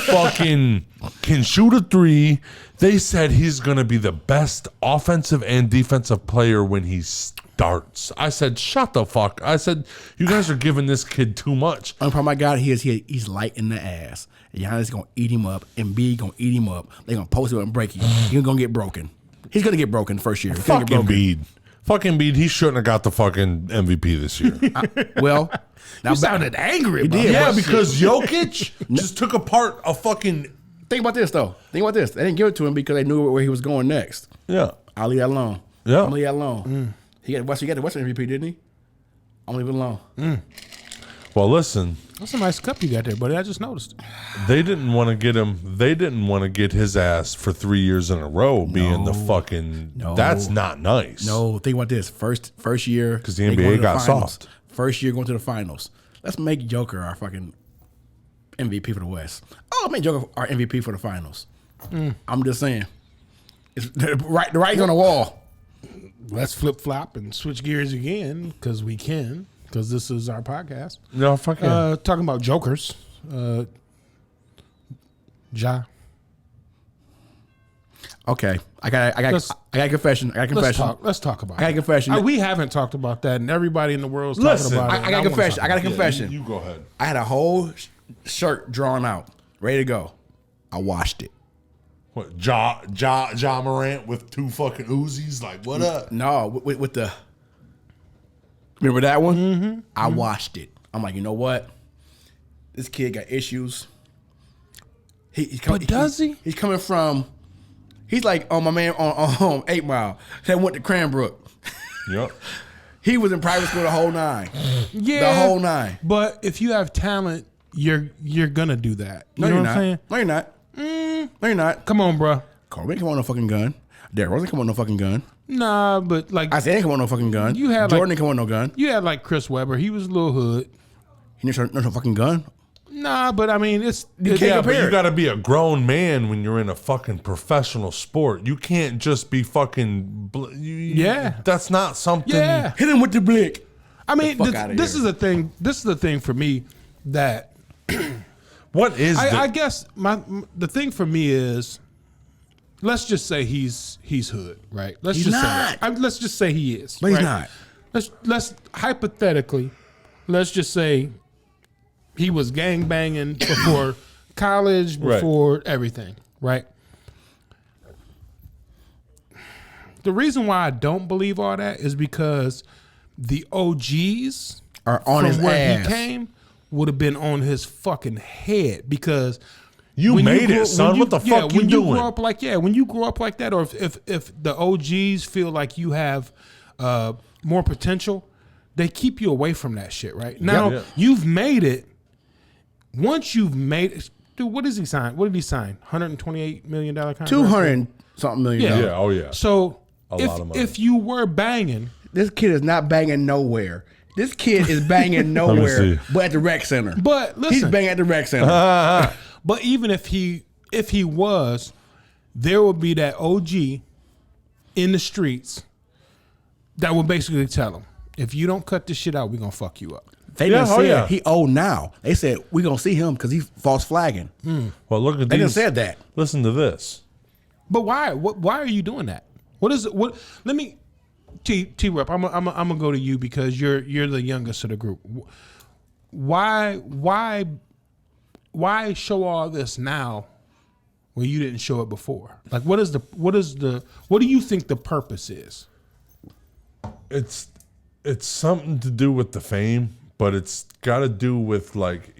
fucking can shoot a three. They said he's going to be the best offensive and defensive player when he starts. I said, shut the fuck. I said, you guys are giving this kid too much. Only problem I got he's light in the ass. Giannis gonna eat him up, and B gonna eat him up. They gonna post it and break him. He's gonna get broken. He's gonna get broken the first year. Fucking Embiid. Fucking Embiid. He shouldn't have got the fucking MVP this year. Well, now You sounded angry. He did. Yeah, because Jokic just took apart a fucking. Think about this though. Think about this. They didn't give it to him because they knew where he was going next. Yeah. I'll leave that alone. Yeah. I'm gonna leave that alone. He got the Western MVP, didn't he? I'm gonna leave it alone. Well, listen. That's a nice cup you got there, buddy. I just noticed. They didn't want to get him. They didn't want to get his ass for 3 years in a row being the fucking. No. That's not nice. No, think about this. First year, 'Cause the they NBA going to got finals. soft. First year going to the finals. Let's make Joker our fucking MVP for the West. Oh, make Joker our MVP for the finals. I'm just saying. It's the writing's on the wall. Let's flip flop and switch gears again because we can. Because this is our podcast. No, fucking. Talking about jokers. Ja. Okay, I got a confession. Let's talk about it. I got a confession. We haven't talked about that, and everybody in the world's Listen, talking about it. I got a confession. I got a confession. You go ahead. I had a whole shirt drawn out, ready to go. I washed it. What? Ja Morant with 2 fucking Uzis? Like, what up? No, with the. Remember that one? I watched it. I'm like, you know what? This kid got issues. He's coming from. He's like my man on 8 Mile that went to Cranbrook. Yep. He was in private school the whole 9. Yeah, the whole 9. But if you have talent, you're gonna do that. You No, know you're what I'm not. saying? No, you're not. No, you're not. Come on, bro. Kobe ain't come on no fucking gun. Derrick Rose ain't come on no fucking gun. Nah, but like Isaiah ain't come on no fucking gun. You had Jordan ain't come on no gun. you had like Chris Webber. He was a little hood. He never no fucking gun. Nah, but I mean it's can't Yeah, but compare you it. got to be a grown man when you're in a fucking professional sport. You can't just be fucking. Yeah. That's not something. yeah. Hit him with the blick. I mean, fuck outta this here. is the thing. This is the thing for me that What is I guess the thing for me is, let's just say he's hood, right? Let's He's just not. say that. Let's just say he is. But he's right? not. Let's hypothetically, let's just say he was gang banging before college, before everything, right? The reason why I don't believe all that is because the OGs Are on from his where ass. he came would have been on his fucking head because You when made grow- it, son. when What the fuck you when doing? You grow up like when you grow up like that, or if the OGs feel like you have more potential, they keep you away from that shit. Right now, Yeah. you've made it. Once you've made it, dude, what does he sign? What did he sign? $128 million contract. 200 something million. Yeah. Yeah. Oh yeah. So A lot of money. if you were banging, This kid is not banging nowhere. This kid is banging nowhere, see. but at the rec center. but listen, He's banging at the rec center. but even if he was, there would be that OG in the streets that would basically tell him, if you don't cut this shit out, we're gonna fuck you up. They Yeah, didn't oh, say yeah. he old now. They said we're gonna see him because he's false flagging. Well, look at They didn't these. say that. Listen to this. But why? Why are you doing that? What is it? What? Let me. T Rupp, I'm gonna go to you because you're the youngest of the group. Why show all this now where you didn't show it before? Like, what do you think the purpose is? It's something to do with the fame, but it's got to do with like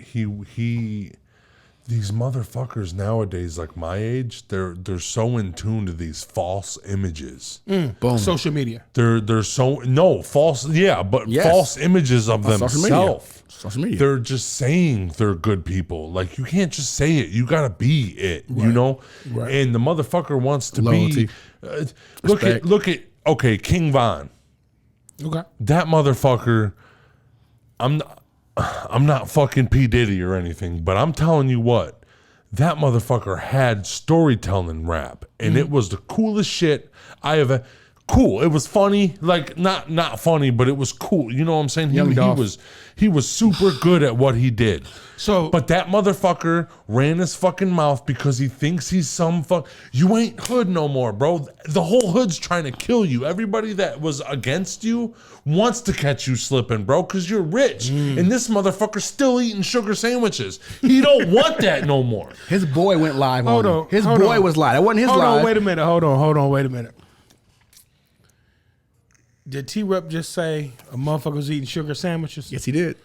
these motherfuckers nowadays, like my age, they're so in tune to these false images. Boom. Social media. They're so false, yeah, but Yes. false images of social media. themselves. Social media. They're just saying they're good people. Like you can't just say it; you gotta be it. You know. Right. And the motherfucker wants to Loyalty. be. Respect. Look at. Okay, King Von. Okay. That motherfucker. I'm not fucking P Diddy or anything, but I'm telling you what. That motherfucker had storytelling rap, and it was the coolest shit I have. cool. It was funny, like not funny, but it was cool. You know what I'm saying? He was super good at what he did. So, but that motherfucker ran his fucking mouth because he thinks he's some fuck. You ain't hood no more, bro. The whole hood's trying to kill you. Everybody that was against you wants to catch you slipping, bro, because you're rich. And this motherfucker's still eating sugar sandwiches. He don't want that no more. His boy went live Hold on on, him. His hold boy on. was live. That wasn't his hold live. on, wait a minute. Hold on, wait a minute. Did T Rupp just say a motherfucker was eating sugar sandwiches? Yes, he did.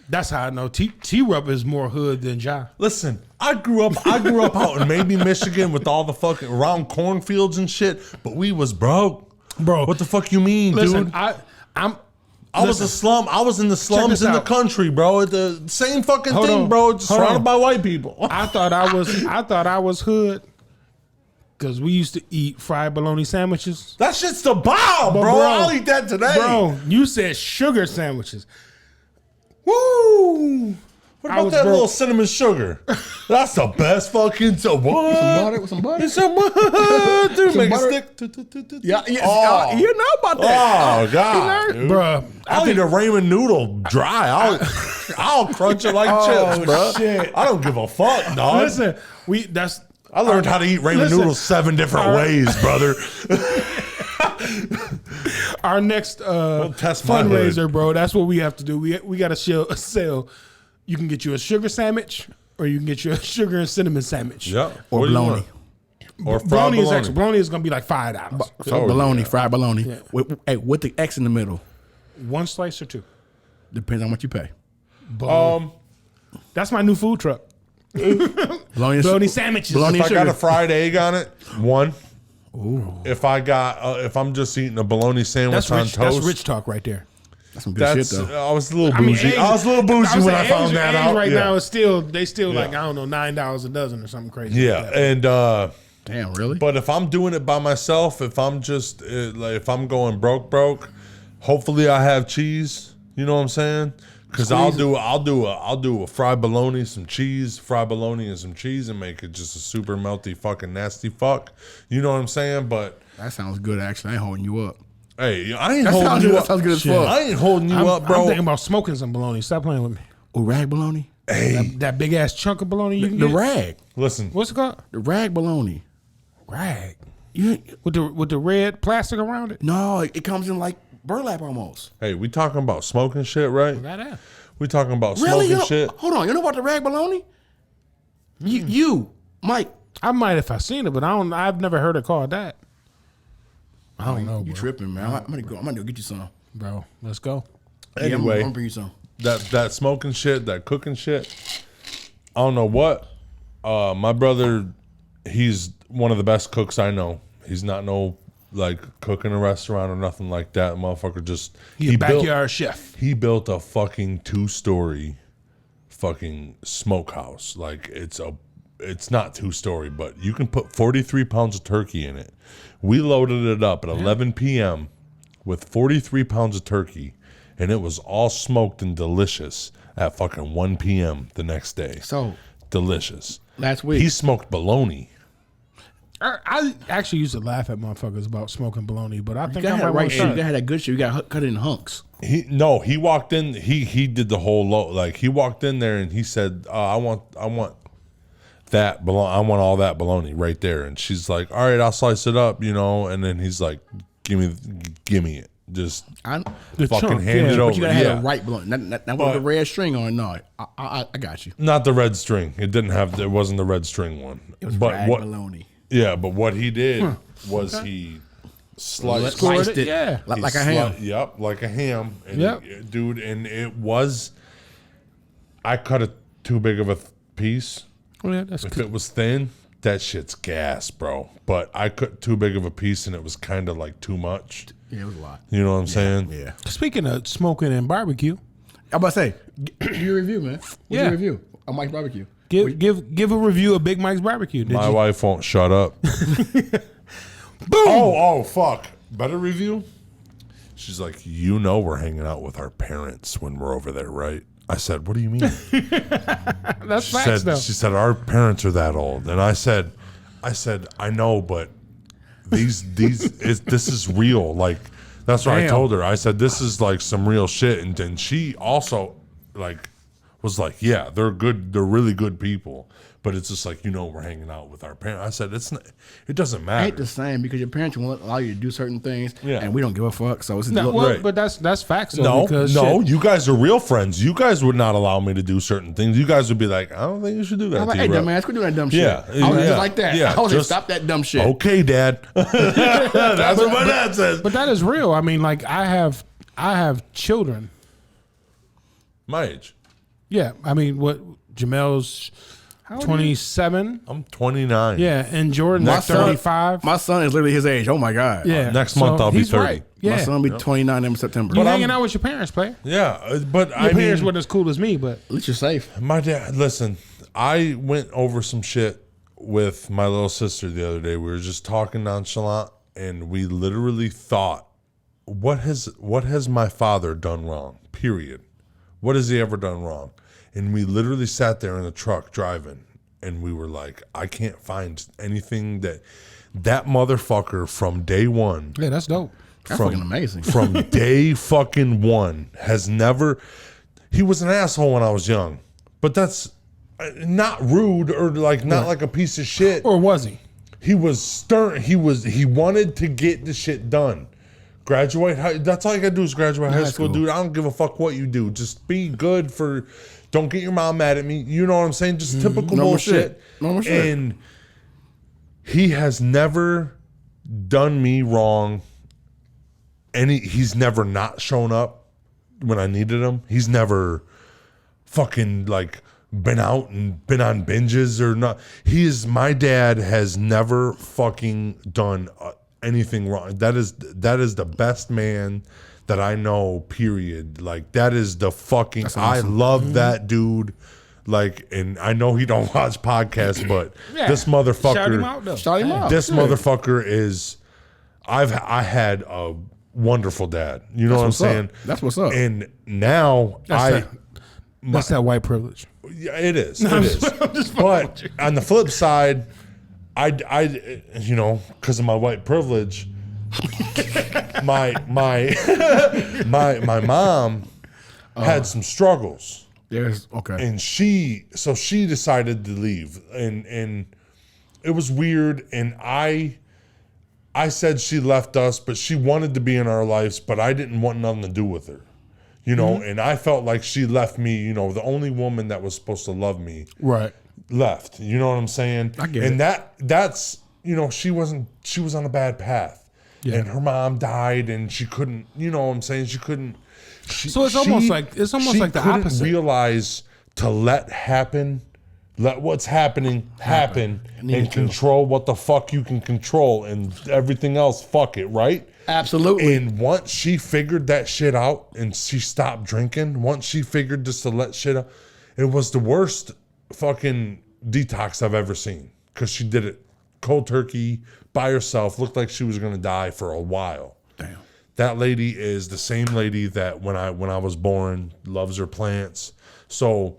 That's how I know T Rupp is more hood than Ja. Listen, I grew up out in maybe Michigan with all the fucking around cornfields and shit, but we was broke. Bro. What the fuck you mean, Listen, dude? I was a slum. I was in the slums in the out. country, bro. The same fucking Hold thing, on. bro. Just Hold surrounded on. by white people. I thought I was hood because we used to eat fried bologna sandwiches. That shit's the bomb, But bro. I'll eat that today. Bro, you said sugar sandwiches. Woo! What about that little cinnamon sugar? That's the best fucking what? Butter with some butter. It's some butter. Dude, Some make butter. it stick. Yeah, Oh. you know about that. Oh God, dude. Bruh, I'll eat a ramen noodle dry. I'll crunch it like chips, bro. shit. I don't give a fuck, dog. Listen, I learned how to eat ramen Listen. noodles 7 different ways, brother. our next test my fundraiser, bro. That's what we have to do. We got to sell. You can get you a sugar sandwich, or you can get you a sugar and cinnamon sandwich. Yep. Or What do you bologna. want? Or fried Bologna is bologna. extra. Bologna is gonna be like $5. Bologna, yeah. fried bologna. Yeah. With the X in the middle. One slice or two. Depends on what you pay. That's my new food truck. Bologna sandwiches. Bologna If I sugar. got a fried egg on it, 1. Ooh. If I'm just eating a bologna sandwich on That's toast, rich talk right there. That's some good shit, though. I was a little bougie. I was a little bougie when I found that out. Right Yeah. now, it's still like Yeah. I don't know $9 a dozen or something crazy. Yeah, like that. and Damn, really? but if I'm doing it by myself, if I'm just like if I'm going broke, hopefully I have cheese. You know what I'm saying? Because I'll do a fried bologna, some cheese, fried bologna and some cheese, and make it just a super melty fucking nasty fuck. You know what I'm saying? But That sounds good, actually. I ain't holding you up. hey, I ain't That holding sounds you good. up. That sounds good as Shit. fuck. I ain't holding you up, I'm bro. thinking about smoking some bologna. Stop playing with me. Oh, rag bologna? Hey, That big ass chunk of bologna you can The get. rag. listen. What's it called? The rag bologna. Rag. You With the red plastic around it. No, it comes in like burlap almost. Hey, we talking about smoking shit, right? That. We talking about Really? smoking shit. Hold on. You know about the rag bologna? You, Mike. I might if I seen it, but I've never heard it called that. I don't know, You bro. tripping, man. I'm gonna go get you some. Bro, let's go. Yeah, I'm Anyway, gonna bring you some. that smoking shit, that cooking shit. I don't know what. My brother, he's one of the best cooks I know. He's not no like cook in a restaurant or nothing like that. Motherfucker just He a backyard chef. He built a fucking 2-story fucking smokehouse. Like it's not 2-story, but you can put 43 pounds of turkey in it. We loaded it up at 11 p.m. with 43 pounds of turkey, and it was all smoked and delicious at fucking 1 p.m. the next day. So Delicious. last week, He smoked bologna. I actually used to laugh at motherfuckers about smoking bologna, but I you think gotta I have might the want right to shit. You try. gotta have that good shit. You gotta cut it in hunks. He walked in. He did the whole load. Like he walked in there and he said, "I want that bologna. I want all that bologna right there." And she's like, "All right, I'll slice it up, you know." And then he's like, "Give me it. Just The fucking chunk, hand yeah. it But over." But you gotta Yeah. have the right bologna. Not with the red string on. No, I got you. Not the red string. It didn't have. It wasn't the red string one. It was but rag what? bologna. Yeah, but what he did was he sliced. Sliced it, yeah. like a ham. Yep, like a ham. And Yep. dude, and it was. I cut it too big of a piece. Oh, yeah, that's If good. it was thin, that shit's gas, bro. But I cut too big of a piece, and it was kind of like too much. Yeah, it was a lot. You know what I'm saying? Yeah. Speaking of smoking and barbecue, I'm about to say, do your review, man. What's Yeah. your review of Mike's barbecue? give a review of Big Mike's barbecue. Did My you? wife won't shut up. Boom. Oh, fuck. Better review? She's like, you know we're hanging out with our parents when we're over there, right? I said, what do you mean? That's facts, though. She said, our parents are that old. And I said, I know, but this is real. Like, that's what I told her. I said, this is like some real shit. And then she also like was like, yeah, they're good. They're really good people. But it's just like, we're hanging out with our parents. I said, it doesn't matter. Ain't the same because your parents won't allow you to do certain things, and we don't give a fuck. So it's right. But that's facts. Though, no, you guys are real friends. You guys would not allow me to do certain things. You guys would be like, I don't think you should do that. I'm like, hey, dumbass, quit doing that dumb shit. Yeah, I was just like that. Yeah, I was like, stop that dumb shit. Okay, Dad. That's what my dad says. But that is real. I mean, like I have children. My age. Yeah, I mean, what Jamel's 27. I'm 29. Yeah, and Jordan's 35. My son is literally his age. Oh my god. Yeah. Next month I'll be 30. Right. Yeah. My son will be 29 in September. You hanging out with your parents, player. Yeah, but your parents weren't as cool as me, but at least you're safe. My dad. Listen, I went over some shit with my little sister the other day. We were just talking nonchalant, and we literally thought, what has my father done wrong? Period. What has he ever done wrong? And we literally sat there in the truck driving, and we were like, I can't find anything that motherfucker from day one. Yeah, that's dope. That's fucking amazing. From day fucking one has never. He was an asshole when I was young, but that's not rude or like not like a piece of shit. Or was he? He was stern. He wanted to get the shit done. Graduate. That's all you gotta do is graduate high school, dude. I don't give a fuck what you do. Just be good for. Don't get your mom mad at me. You know what I'm saying? Just typical bullshit. Normal shit. And he has never done me wrong. He's never not shown up when I needed him. He's never fucking like been out and been on binges or not. My dad has never fucking done anything wrong. That is the best man that I know, period. Like, that is the fucking, awesome. I love that dude. Like, and I know he don't watch podcasts, but this motherfucker. Shout him out, though. Shout him out. This motherfucker is, I had a wonderful dad. You know what I'm saying? That's what's up. And now that's that white privilege. Yeah, it is. It is. But on the flip side, I because of my white privilege, my mom had some struggles. Yes, okay. And she decided to leave, and it was weird. And I said she left us, but she wanted to be in our lives, but I didn't want nothing to do with her, And I felt like she left me. The only woman that was supposed to love me, right, left. You know what I'm saying? I get and it. That's she was on a bad path. Yeah. And her mom died, and she couldn't. You know what I'm saying? She couldn't. So it's almost like the opposite. Realize to let what's happening happen, and control what the fuck you can control, and everything else, fuck it, right? Absolutely. And once she figured that shit out, and she stopped drinking, once she figured just to let shit out, it was the worst fucking detox I've ever seen, because she did it cold turkey by herself. Looked like she was gonna die for a while. Damn. That lady is the same lady that when I was born, loves her plants. So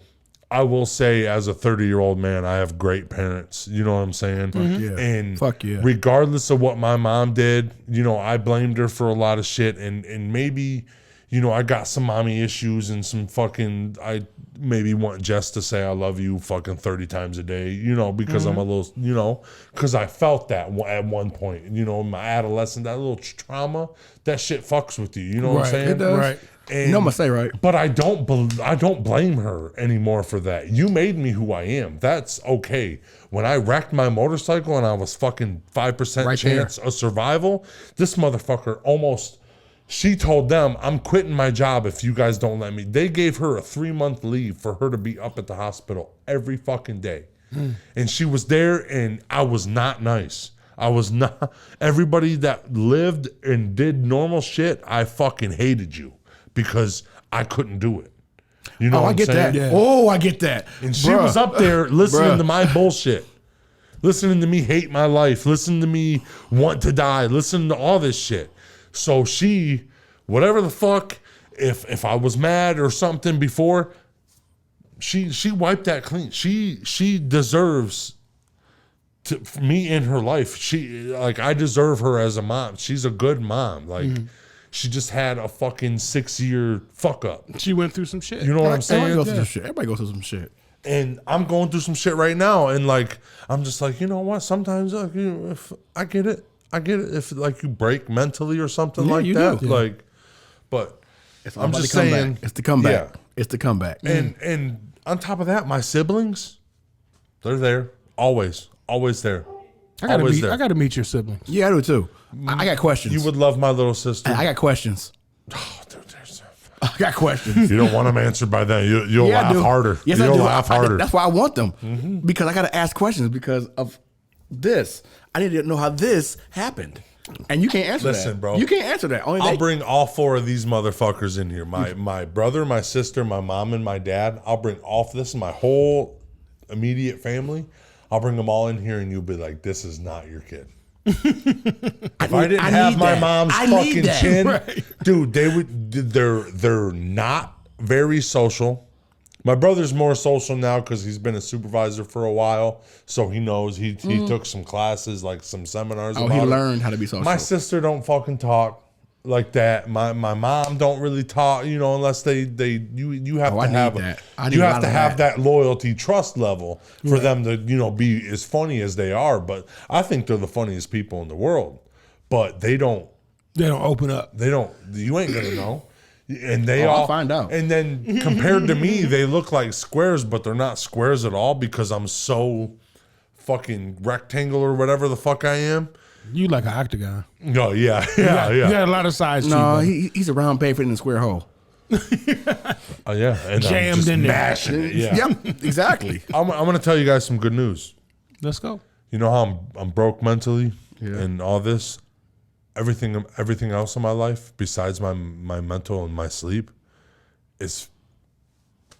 I will say, as a 30-year-old man, I have great parents. You know what I'm saying? Fuck yeah. And regardless of what my mom did, I blamed her for a lot of shit. And maybe, I got some mommy issues and some fucking, I maybe want Jess to say I love you fucking 30 times a day, because I'm a little, because I felt that at one point, in my adolescence, that little trauma, that shit fucks with you. You know what I'm saying? It does. Right. And, I'm gonna say right. But I don't blame her anymore for that. You made me who I am. That's okay. When I wrecked my motorcycle and I was fucking 5% chance of survival, this motherfucker she told them, I'm quitting my job if you guys don't let me. They gave her a 3-month leave for her to be up at the hospital every fucking day. And she was there, and I was not nice. I was not. Everybody that lived and did normal shit, I fucking hated you. Because I couldn't do it. You know what I'm get saying? that. Yeah. Oh, I get that. And she was up there listening to my bullshit. Listening to me hate my life. Listening to me want to die. Listening to all this shit. So she, whatever the fuck, if I was mad or something before, she wiped that clean. She deserves for me in her life. She like I deserve her as a mom. She's a good mom. Like she just had a fucking 6-year fuck up. She went through some shit. You know what I'm saying? Everybody goes through some shit. And I'm going through some shit right now, and like I'm just like, you know what? Sometimes if I get it. If like you break mentally or something like that, like, but I'm just saying, it's the comeback. Yeah. It's the comeback. And on top of that, my siblings, they're there always there. I gotta meet your siblings. Yeah, I do too. I got questions. You would love my little sister. I got questions. Oh, dude, I got questions. You don't want them answered by then. You'll laugh harder. Yes, you'll I do. laugh harder. That's why I want them because I got to ask questions because of this. I need to know how this happened, and you can't answer that. Listen, bro, you can't answer that. I'll bring all 4 of these motherfuckers in here. My brother, my sister, my mom, and my dad. I'll bring all this and my whole immediate family. I'll bring them all in here, and you'll be like, "This is not your kid." If I didn't have my mom's fucking chin, right. Dude, they're not very social. My brother's more social now because he's been a supervisor for a while, so he knows. He took some classes, like some seminars. He learned how to be social. My sister don't fucking talk like that. My mom don't really talk, unless you have to have that. You have to have that loyalty, trust level for them to be as funny as they are. But I think they're the funniest people in the world. But they don't open up. They don't. You ain't gonna know. And they all I'll find out. And then compared to me, they look like squares, but they're not squares at all because I'm so fucking rectangle or whatever the fuck I am. You like an octagon. Oh, yeah. You got a lot of size. No, he's a round paper in a square hole. Oh, yeah. And jammed in there. Mashing it. Yeah. Yep, exactly. I'm going to tell you guys some good news. Let's go. You know how I'm broke mentally and all this? Everything else in my life besides my mental and my sleep is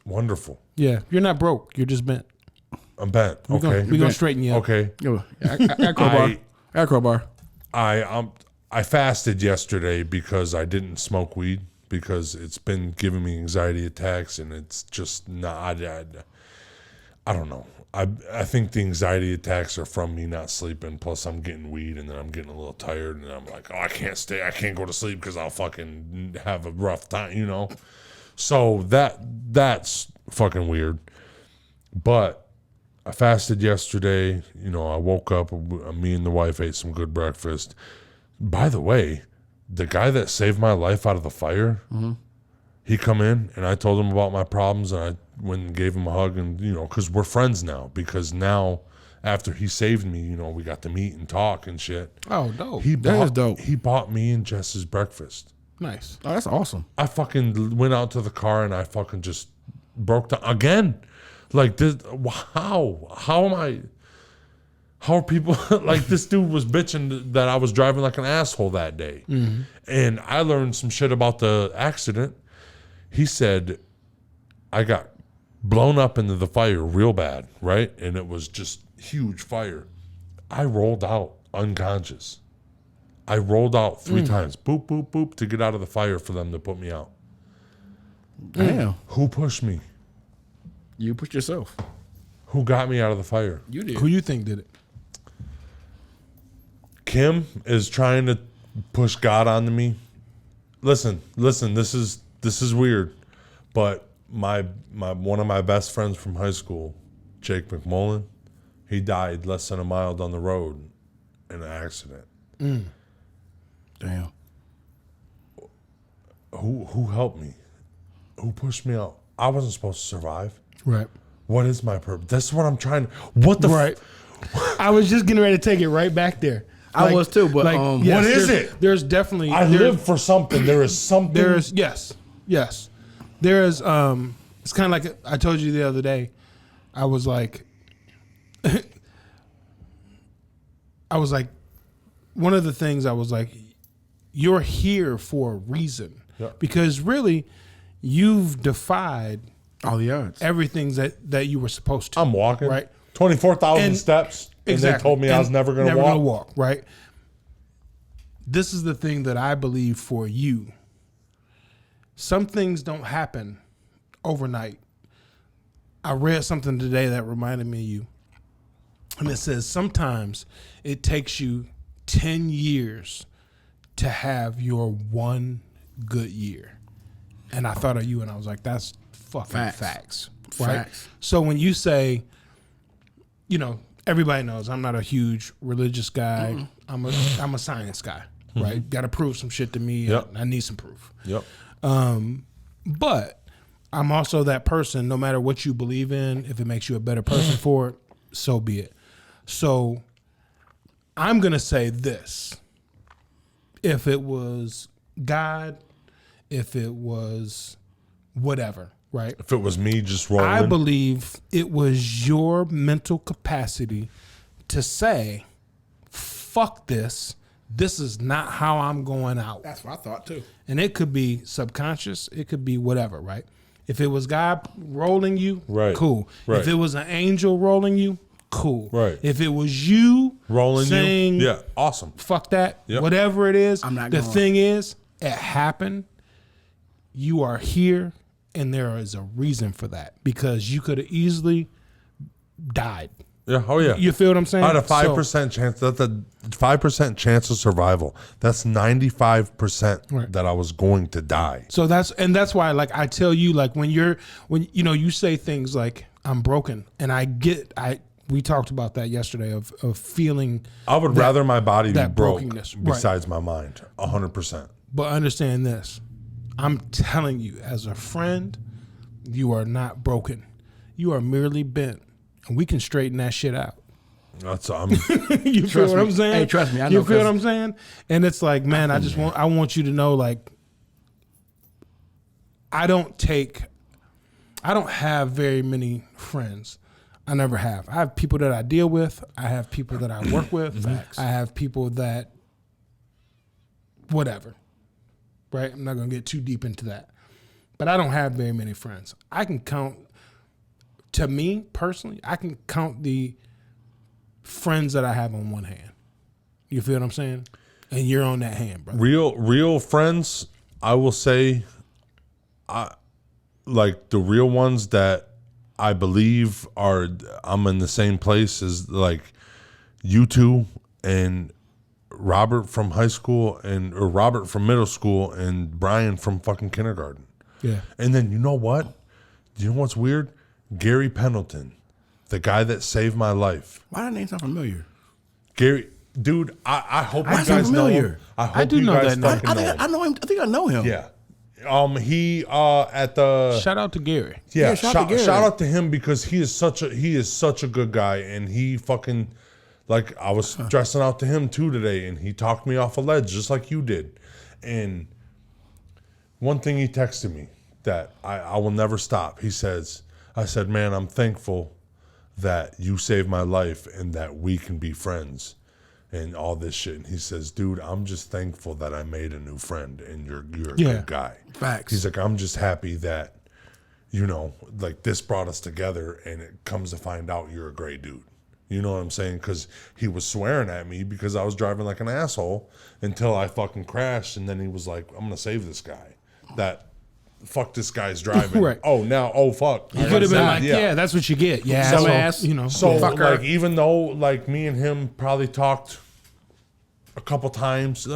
wonderful. Yeah, you're not broke. You're just bent. I'm bent. We're gonna straighten you up. Okay. I got crowbar. I fasted yesterday because I didn't smoke weed because it's been giving me anxiety attacks and it's just not. I don't know. I think the anxiety attacks are from me not sleeping. Plus, I'm getting weed, and then I'm getting a little tired, and I'm like, I can't go to sleep because I'll fucking have a rough time, So that's fucking weird. But I fasted yesterday. I woke up. Me and the wife ate some good breakfast. By the way, the guy that saved my life out of the fire, he come in, and I told him about my problems, and I went and gave him a hug, and because we're friends now. Because now, after he saved me, we got to meet and talk and shit. Oh, dope. That is dope. He bought me and Jess's breakfast. Nice. Oh, that's awesome. I fucking went out to the car and I fucking just broke down again. Like this, how am I? How are people like this? Dude was bitching that I was driving like an asshole that day, and I learned some shit about the accident. He said I got blown up into the fire real bad, right? And it was just huge fire. I rolled out unconscious. I rolled out 3 times, boop, boop, boop, to get out of the fire for them to put me out. Damn. Who pushed me? You pushed yourself. Who got me out of the fire? You did. Who you think did it? Kim is trying to push God onto me. Listen, this is weird, but my one of my best friends from high school, Jake McMullen, he died less than a mile down the road in an accident. Damn. Who helped me? Who pushed me out? I wasn't supposed to survive. Right. What is my purpose? That's what I'm trying to. What the? Right. I was just getting ready to take it right back there. I was too, but yes, what is it? There's definitely. I live for something. There is something. Yes. There is. It's kind of like I told you the other day. I was like, one of the things I was like, you're here for a reason, because really, you've defied all the odds, everything that you were supposed to. I'm walking right, 24,000 steps. Exactly. And they told me I was never going to walk. Right. This is the thing that I believe for you. Some things don't happen overnight. I read something today that reminded me of you. And it says sometimes it takes you 10 years to have your one good year. And I thought of you and I was like, that's fucking facts. Right? Facts. So when you say, you know, everybody knows I'm not a huge religious guy. I'm a science guy, right? Got to prove some shit to me. Yep. And I need some proof. Yep. But I'm also that person, no matter what you believe in, if it makes you a better person for it, so be it. So I'm going to say this. If it was God, if it was whatever, right? If it was me just rolling. I believe it was your mental capacity to say, fuck this. This is not how I'm going out. That's what I thought too. And it could be subconscious. It could be whatever, right? If it was God rolling you, right, cool. Right. If it was an angel rolling you, cool. Right. If it was you rolling saying, you, yeah, awesome. Fuck that. Yep. Whatever it is, I'm not the going. thing is, it happened. You are here, and there is a reason for that because you could have easily died. Yeah. Oh yeah. You feel what I'm saying? I had a 5% chance. That's a 5% chance of survival. That's 95% that I was going to die. So that's why, like, I tell you, like, when you know, you say things like I'm broken, and we talked about that yesterday of feeling. I would rather my body be broke brokenness. besides my mind, 100%. But understand this, I'm telling you, as a friend, you are not broken. You are merely bent, and we can straighten that shit out. That's I'm. You feel what I'm saying? Hey, trust me, I know. You feel what I'm saying? And it's like, man, I want you to know, like, I don't have very many friends. I never have. I have people that I deal with. I have people that I work with. I have people that whatever. Right? I'm not going to get too deep into that. But I don't have very many friends. I can count, to me personally, I can count the friends that I have on one hand. You feel what I'm saying? And you're on that hand, brother. Real friends, I will say, like the real ones that I believe I'm in the same place as, like, you two and Robert from high school or Robert from middle school and Brian from fucking kindergarten. Yeah. And then you know what? Do you know what's weird? Gary Pendleton, the guy that saved my life. Why that name sound familiar? Gary, dude, I hope you sound guys know familiar. him. I hope I do you know guys that name. fucking know him. I know him. I think I know him. Yeah. He at the Shout out to Gary. yeah, shout out to Gary. shout out to him because he is such a good guy, and he fucking, like, I was dressing out to him too today, and he talked me off a ledge just like you did. And one thing he texted me that I will never stop. He says, I said, man, I'm thankful that you saved my life and that we can be friends and all this shit. And he says, dude, I'm just thankful that I made a new friend and you're a good guy. Facts. He's like, I'm just happy that, you know, like, this brought us together and it comes to find out you're a great dude. You know what I'm saying? Because he was swearing at me because I was driving like an asshole until I fucking crashed. And then he was like, I'm going to save this guy. Fuck, this guy's driving. Right. Oh, fuck. You could have been like, yeah, that's what you get. Yeah, So- ass. You know, So, fucker. like, even though, like, me and him probably talked a couple times,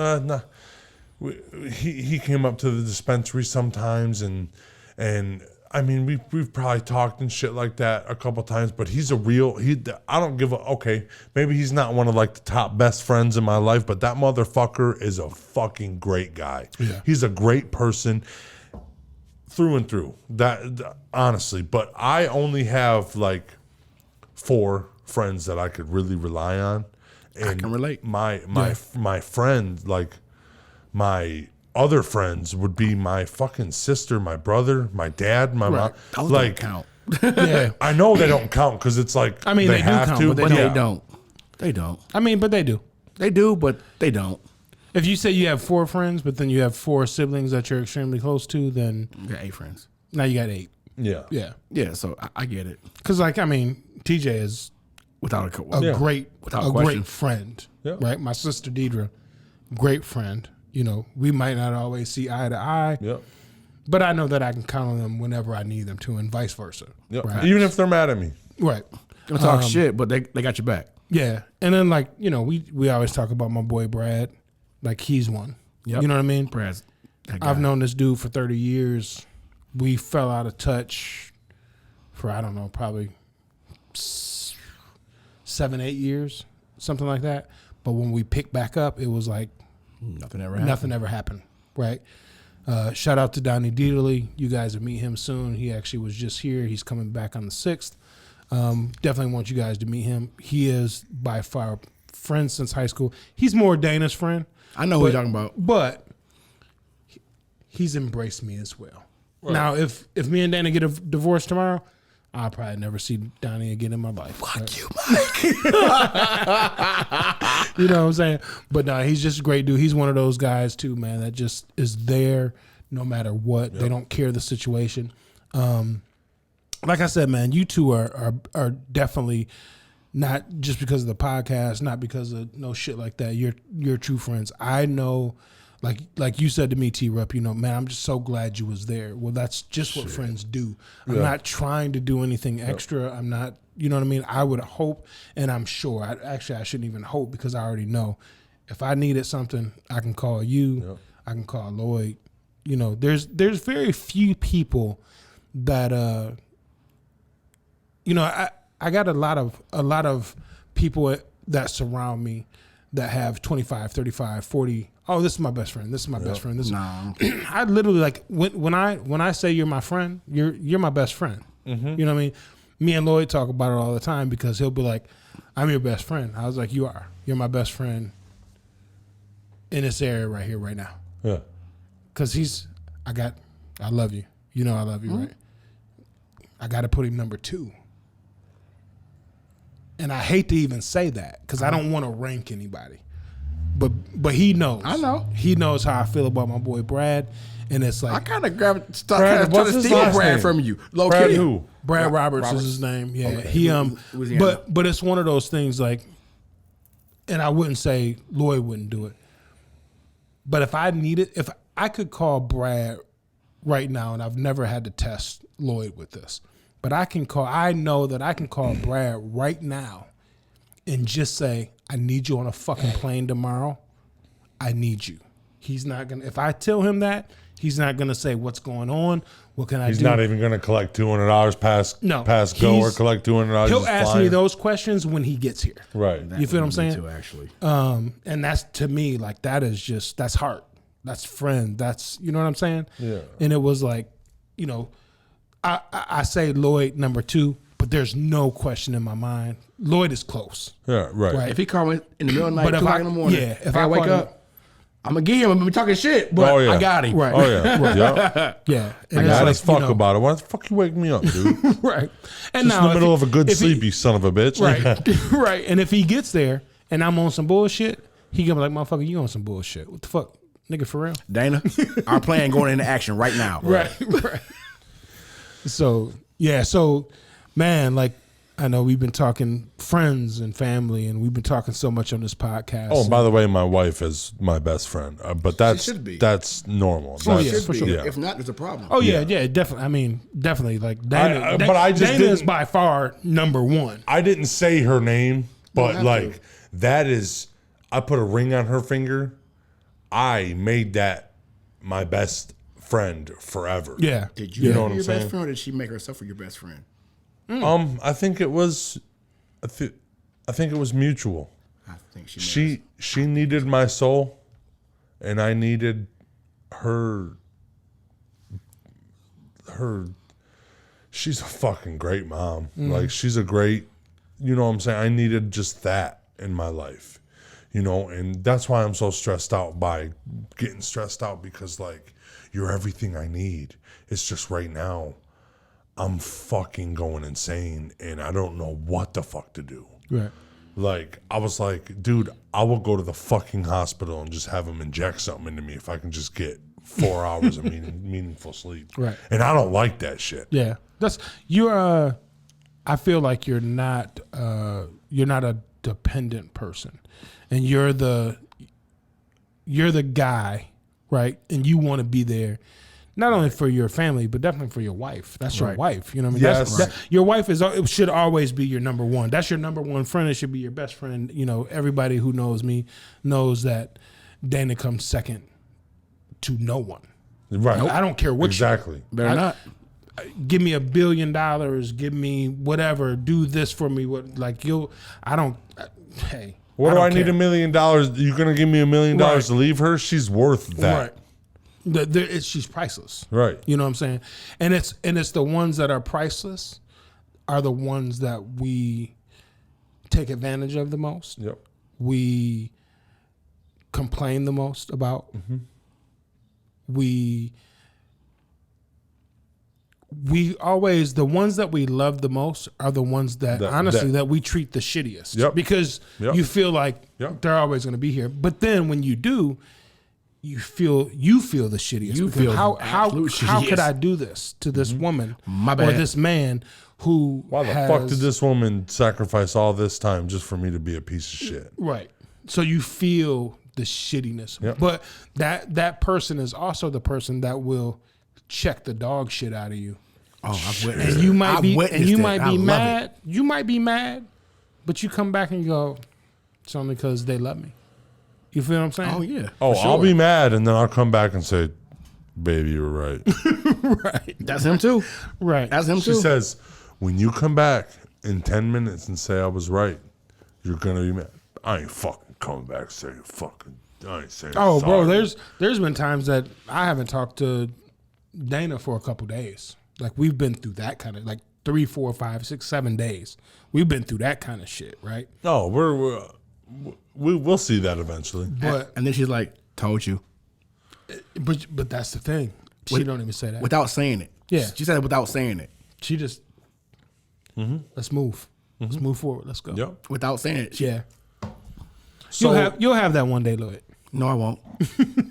he came up to the dispensary sometimes, and I mean, we've probably talked and shit like that a couple times, but I don't give a, okay, maybe he's not one of, like, the top best friends in my life, but that motherfucker is a fucking great guy. Yeah. He's a great person through and through, that honestly. But I only have, like, 4 friends that I could really rely on. And I can relate. My friend, like, my other friends would be my fucking sister, my brother, my dad, my mom. Those Like, don't count. yeah. I know they don't count because it's like, I mean, they do have count, to, but But they they yeah. don't. They don't. I mean, but they do. They do, but they don't. If you say you have 4 friends, but then you have 4 siblings that you're extremely close to, then You got 8 friends. now you got 8. Yeah. Yeah. Yeah, so I get it. Because, like, I mean, TJ is Without a a great question. great friend, Yeah. right? My sister Deidre, great friend. You know, we might not always see eye to eye, Yep. but I know that I can count on them whenever I need them to, and vice versa. Yep. Right. Even if they're mad at me. Right. Gonna talk shit, but they got your back. Yeah. And then like, you know, we always talk about my boy Brad. Like he's one. Yep. You know what I mean? Brad's that guy. I've known this dude for 30 years. We fell out of touch for, I don't know, probably 7, 8 years, something like that. But when we picked back up, it was like Nothing ever happened. Right? Shout out to Donnie Dieterle. You guys will meet him soon. He actually was just here. He's coming back on the 6th. Definitely want you guys to meet him. He is by far friend since high school. He's more Dana's friend. I know who you're talking about. But he's embraced me as well. Right. Now, if me and Dana get a divorce tomorrow, I'll probably never see Donnie again in my life. Fuck you, Mike. You know what I'm saying? But no, he's just a great dude. He's one of those guys too, man, that just is there no matter what. Yep. They don't care the situation. Like I said, man, you two are definitely not just because of the podcast, not because of no shit like that. You're true friends. I know, like you said to me, TEE RUPP, you know, man, I'm just so glad you was there. Well, that's just what friends do. I'm not trying to do anything extra. I'm not, you know what I mean? I would hope, and I'm sure, I shouldn't even hope because I already know. If I needed something, I can call you. Yep. I can call Lloyd. You know, there's very few people that, you know, I got a lot of people that surround me that have 25, 35, 40. Oh, this is my best friend. This is my best friend. This I literally like when I say you're my friend, you're my best friend. Mm-hmm. You know what I mean? Me and Lloyd talk about it all the time because he'll be like, I'm your best friend. I was like, you are. You're my best friend in this area right here, right now. Yeah. Because I love you. You know I love you, right? I got to put him number 2. And I hate to even say that because I don't want to rank anybody. But he knows. I know. He knows how I feel about my boy Brad. And it's like I kind of trying to steal Brad from you. Low Brad key. who? Brad Roberts is his name. Yeah. Okay. He but it's one of those things like, and I wouldn't say Lloyd wouldn't do it. But if I could call Brad right now, and I've never had to test Lloyd with this, but I know that I can call Brad right now and just say, I need you on a fucking plane tomorrow. I need you. He's not going to, if I tell him that, he's not going to say what's going on. What can I do? He's not even going to collect $200 past go or collect $200. He'll ask me those questions when he gets here. Right. You feel what I'm saying? Too, actually. And that's, to me, like, that's heart. That's friend. That's, you know what I'm saying? Yeah. And it was like, you know, I say Lloyd number 2, but there's no question in my mind. Lloyd is close. Yeah, right. If he called me in the middle of the night, 2 o'clock in the morning, if I wake up, I'm going to get him. I'm going to be talking shit, but I got him. Right. Oh, yeah. Right. Yeah. And I got his fuck about it. Why the fuck you wake me up, dude? Right. And just now, in the middle of a good sleep, you son of a bitch. Right. Right. And if he gets there and I'm on some bullshit, he going to be like, motherfucker, you on some bullshit. What the fuck? Nigga, for real? Dana, our plan going into action right now. Right. So, yeah. So, man, like, I know we've been talking friends and family, and we've been talking so much on this podcast. Oh, and by the way, my wife is my best friend, but that's normal. Oh, yeah, for sure. Yeah. If not, there's a problem. Oh, yeah, definitely. I mean, definitely. Like, Dana, Dana is by far number 1. I didn't say her name, but like, that is, I put a ring on her finger. I made that my best friend forever. Yeah. Did you know what I'm saying? Best friend, or did she make herself your best friend? I think it was, I think it was mutual. I think she needed my soul, and I needed her. She's a fucking great mom. Like, she's a great, you know what I'm saying? I needed just that in my life, you know, and that's why I'm so stressed out by getting stressed out, because like, you're everything I need. It's just right now, I'm fucking going insane, and I don't know what the fuck to do. Right. Like, I was like, dude, I will go to the fucking hospital and just have them inject something into me if I can just get 4 hours of meaningful sleep. Right. And I don't like that shit. Yeah. I feel like you're not a dependent person, and you're the guy, right? And you want to be there Not only for your family, but definitely for your wife. That's your wife. You know what I mean? Yes. Your wife it should always be your number one. That's your number one friend. It should be your best friend. You know, everybody who knows me knows that Dana comes second to no one. Right. I don't care what exactly. Better not. Give me $1 billion. Give me whatever. Do this for me. Hey. What do I need $1 million? You're gonna give me $1 million to leave her? She's worth that. Right. She's priceless. Right. You know what I'm saying? And it's the ones that are priceless are the ones that we take advantage of the most. Yep. We complain the most about. Mm-hmm. We always, the ones that we love the most are the ones that we treat the shittiest. Yep. Because you feel like they're always going to be here. But then when you do, you feel the shittiest. You feel how could I do this to this woman My bad. or this man who Why the fuck did this woman sacrifice all this time just for me to be a piece of shit? Right. So you feel the shittiness. Yep. But that person is also the person that will check the dog shit out of you. Oh, I've witnessed And you might be mad. mad. You might be mad, but you come back and you go, it's only because they love me. You feel what I'm saying? Oh yeah. Oh, I'll be mad and then I'll come back and say, baby, you were right. Right. That's him too. Right. That's him too. She says, when you come back in 10 minutes and say I was right, you're gonna be mad. I ain't fucking coming back saying fucking. I ain't saying. Oh, sorry. bro, there's been times that I haven't talked to Dana for a couple days. Like we've been through that kind of 3, 4, 5, 6, 7 days. We've been through that kind of shit, right? No, we'll see that eventually. But and then she's like, "Told you," but that's the thing. She don't even say that without saying it. Yeah. She said it without saying it. She just let's move. Let's move forward. Let's go. Yep. Without saying it. Yeah. So You'll have that one day, Lloyd. No, I won't.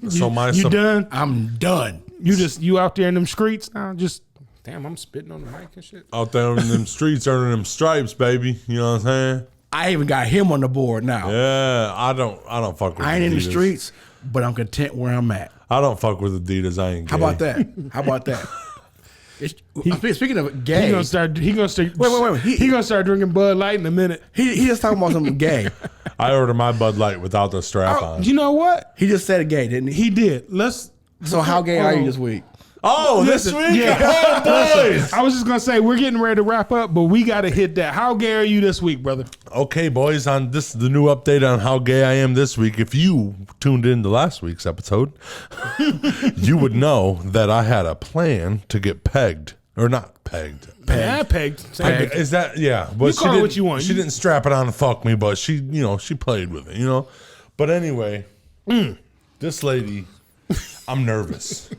You done? I'm done. You out there in them streets now? Just damn, I'm spitting on the mic and shit. out there in them streets earning them stripes, baby. You know what I'm saying? I even got him on the board now. Yeah, I don't fuck with I ain't Adidas. in the streets, but I'm content where I'm at. I don't fuck with Adidas. I ain't gay. How about that? How about that? Speaking of gay, He gonna start. Wait. He gonna start drinking Bud Light in a minute. he just talking about something gay. I ordered my Bud Light without the strap on. You know what? He just said gay, didn't he? He did. So how gay are you this week? Oh, this week? Yeah. Oh, boys. I was just gonna say we're getting ready to wrap up, but we gotta hit that. How gay are you this week, brother? Okay, boys, on this the new update on how gay I am this week. If you tuned in to last week's episode, you would know that I had a plan to get pegged. Or not pegged. Yeah, pegged. Is that, yeah. But You call it what you want. She didn't strap it on and fuck me, but she played with it, But anyway, this lady, I'm nervous.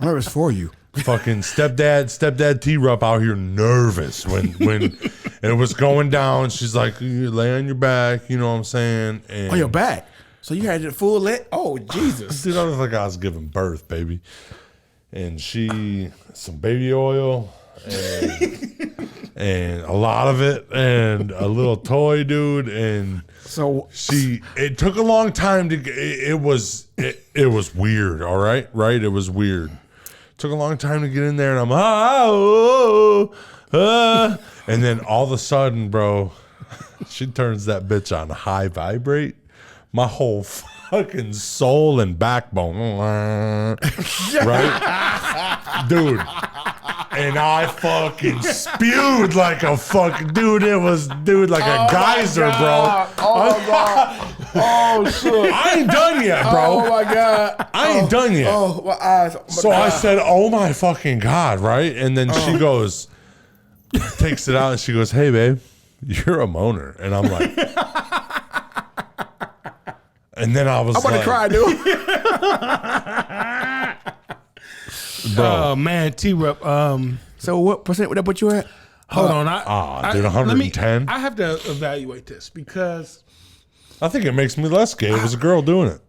I'm nervous for you. Fucking stepdad TEE RUPP out here nervous when it was going down. She's like, you lay on your back, you know what I'm saying? And On your back. So you had it full lit? Oh, Jesus. dude, I was like I was giving birth, baby. And some baby oil and a lot of it and a little toy, dude. And So it took a long time it was weird. All right. It was weird. Took a long time to get in there, and I'm and then all of a sudden, bro, she turns that bitch on high vibrate. My whole fucking soul and backbone, right, dude. And I fucking spewed like a fucking dude. It was like a geyser, bro. Oh, my God. Oh, shit. I ain't done yet, bro. Oh, my God. I ain't done yet. Oh, my eyes. So I said, oh my fucking God, right? And then she goes, takes it out and she goes, hey, babe, you're a moaner. And I'm like, and then I was I'm about to cry, dude. bro. Oh man, TEE RUPP. So what percent would that put you at? Hold on. Dude, 110. I have to evaluate this because I think it makes me less gay. It was a girl doing it.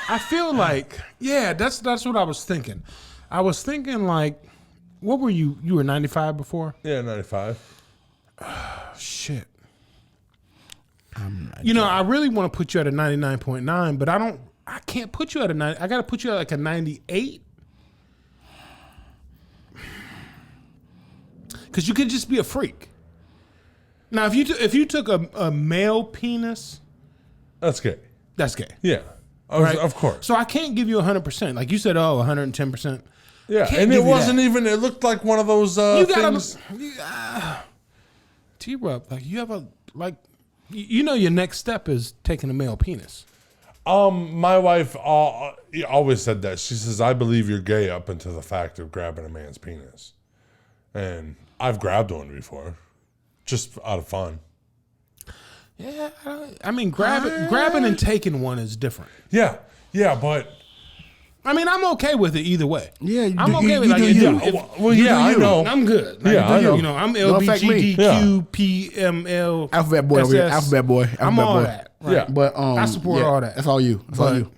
I feel like, yeah, that's what I was thinking. I was thinking like, what were you? You were 95 before? Yeah, 95. Shit. I really want to put you at a 99.9, but I can't put you at a 90. I got to put you at like a 98. Because you could just be a freak. Now, if you took a male penis, That's gay. that's gay. Yeah. Right? Of course. So I can't give you 100%. Like you said, 110%. Yeah. Can't And give it you wasn't that. even, it looked like one of those You things. gotta T Rupp, like you have a you know your next step is taking a male penis. My wife always said that. She says, I believe you're gay up until the fact of grabbing a man's penis. And I've grabbed one before. Just out of fun. Yeah, I mean grabbing and taking one is different. Yeah. Yeah, but I mean, I'm okay with it either way. Yeah, I'm okay with it. Like, I know. I'm good. Like, Yeah, I know. You know, I'm Don't affect me. LBGDQPML. Alphabet boy over here. Alphabet boy. I'm Alphabet all boy. that. Right? Yeah. But I support all that. That's all you. That's all But- you.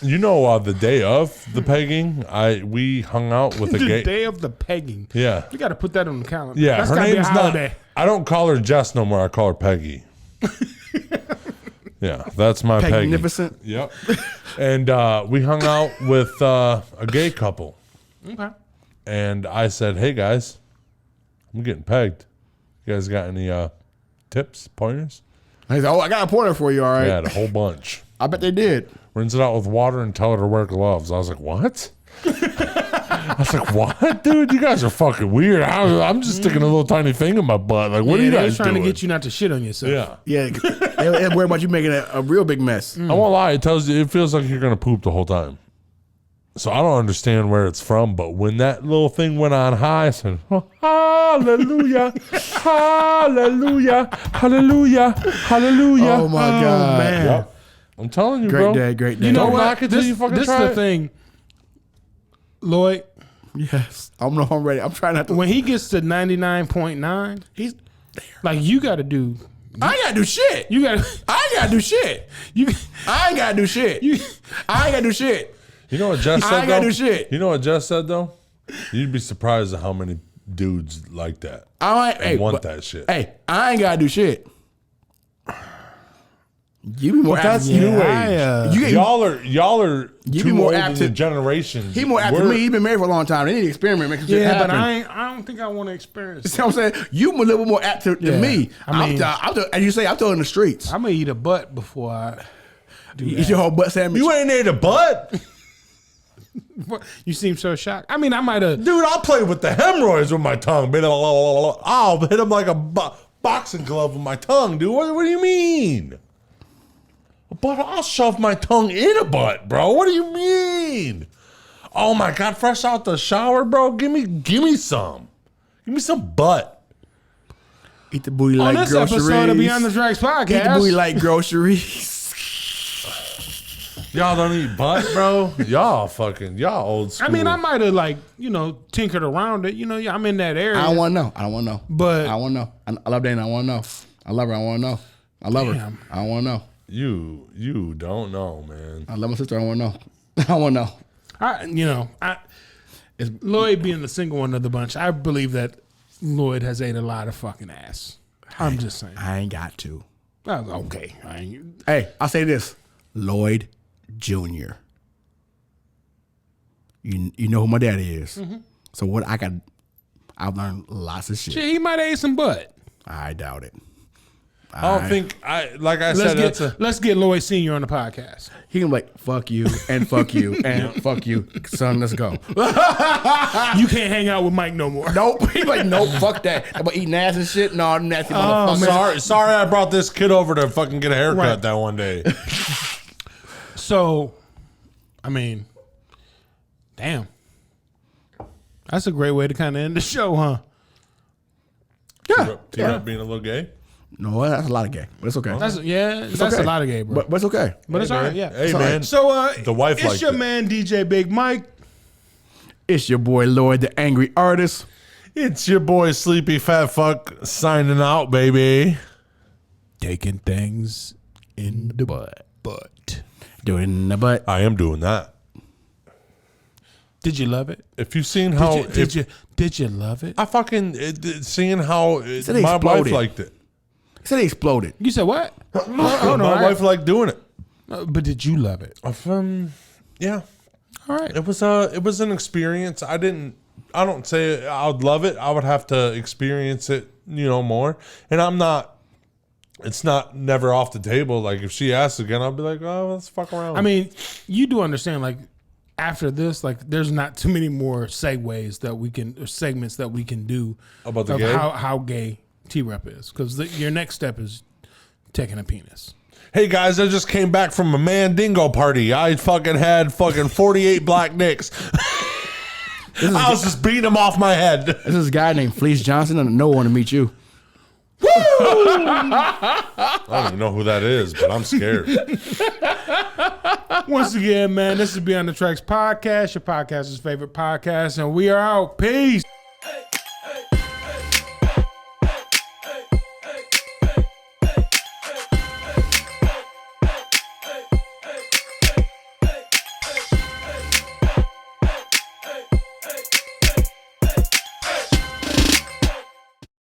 You know, the day of the pegging, we hung out with a The gay. day of the pegging. Yeah. You got to put that on the calendar. Yeah, That's her gotta be a name's not. holiday. I don't call her Jess no more. I call her Peggy. Yeah, that's my Peggy. Magnificent. Yep. And we hung out with a gay couple, Okay. and I said, "Hey guys, I'm getting pegged. You guys got any tips, pointers?" I said, I got a pointer for you. All right. Yeah, a whole bunch. I bet they did. Rinse it out with water and tell her to wear gloves. I was like, "What?" I was like, "What, dude? You guys are fucking weird. I'm just sticking a little tiny thing in my butt. Like, what are you They're guys trying doing?" to get you not to shit on yourself. Yeah. Yeah. They worry about you making a real big mess. I won't lie. It tells you, it feels like you're gonna poop the whole time. So I don't understand where it's from, but when that little thing went on high, I said, oh, "Hallelujah, hallelujah, hallelujah, hallelujah." Oh my God. man. Yep. I'm telling you, Great bro. day. Great day. You know Don't what? knock it till you fucking this try is the it. thing, Lloyd. Yes. I'm ready. I'm trying not to. When he gets to 99.9, He's there. like you got to do. I ain't got to do shit. You got to. I ain't got to do shit. You. I ain't got to do shit. I ain't got to do shit. You know what Jess said, I ain't though? gotta do shit. You know what Jess said, though? You'd be surprised at how many dudes like that I ain't, and want that shit. Hey, I ain't got to do shit. You be more That's apt. new I, age. Y'all are be too more old apt in to- the generation. He more apt than me. He been married for a long time. They need to experiment, make shit Yeah, happen. but I don't think I want to experience. See what I'm saying? You a little bit more apt than Yeah. me. I mean- as you say, I'm still in the streets. I'm gonna eat a butt before I do Eat that. your whole butt sandwich. You ain't ate a butt? You seem so shocked. I mean, I might have. Dude, I'll play with the hemorrhoids with my tongue. I'll hit them like a boxing glove with my tongue, dude. What do you mean? But I'll shove my tongue in a butt, bro. What do you mean? Oh my God, fresh out the shower, bro. Give me some. Give me some butt. Eat the booty On like this groceries. episode of Beyond the Tracks Eat the booty podcast, like groceries. Y'all don't eat butt, bro. Y'all old school. I mean, I might have tinkered around it. Yeah, I'm in that area. I don't want to know. I don't want to know. But- I want to know. I love Dana. I want to know. I love her. I want to know. I love her. Damn. I want to know. You don't know, man. I love my sister. I want to know. I want to know. Lloyd being the single one of the bunch, I believe that Lloyd has ate a lot of fucking ass. I'm just saying. I ain't got to. Oh, okay. I ain't, Hey, I'll say this. Lloyd Jr. You know who my daddy is. Mm-hmm. So I've learned lots of shit. shit, he might have ate some butt. I doubt it. I don't think Let's get Lloyd Sr. on the podcast. He can be like, fuck you, and fuck you, and fuck you. Son, let's go. You can't hang out with Mike no more. Nope. He's like, nope, fuck that. I'm about eating ass and shit. No, I'm nasty motherfucker. Sorry I brought this kid over to fucking get a haircut Right. that one day. So, I mean, damn. That's a great way to kind of end the show, huh? Yeah. T-Rupp being a little gay. No, that's a lot of gay, but it's okay. That's okay. a lot of gay, bro. But it's okay. But it's all right, yeah. Hey, It's all man. right. So, The wife it's liked your it. man, DJ Big Mike. It's your boy Lloyd, the angry artist. It's your boy Sleepy Fat Fuck signing out, baby. Taking things in the butt. Do it in the butt. I am doing that. Did you love it? If you've seen how Did you love it? I fucking seeing how said it my wife exploded. liked it. He said he exploded. You said what? Oh, no, My wife liked doing it. but did you love it? Yeah. All right. It was an experience. I don't say I would love it. I would have to experience it, more. And it's not never off the table. Like if she asks again, I'll be like, oh, let's fuck around. I mean, you do understand, like after this, like there's not too many more segments that we can do about the of gay? how gay TEE RUPP is, because your next step is taking a penis. Hey guys, I just came back from a Mandingo party. I fucking had 48 black dicks. I was just beating them off my head. This is a guy named Fleece Johnson, and no one to meet you. Woo! I don't even know who that is, but I'm scared. Once again, man, this is Beyond the Tracks podcast, your podcaster's favorite podcast, and we are out. Peace.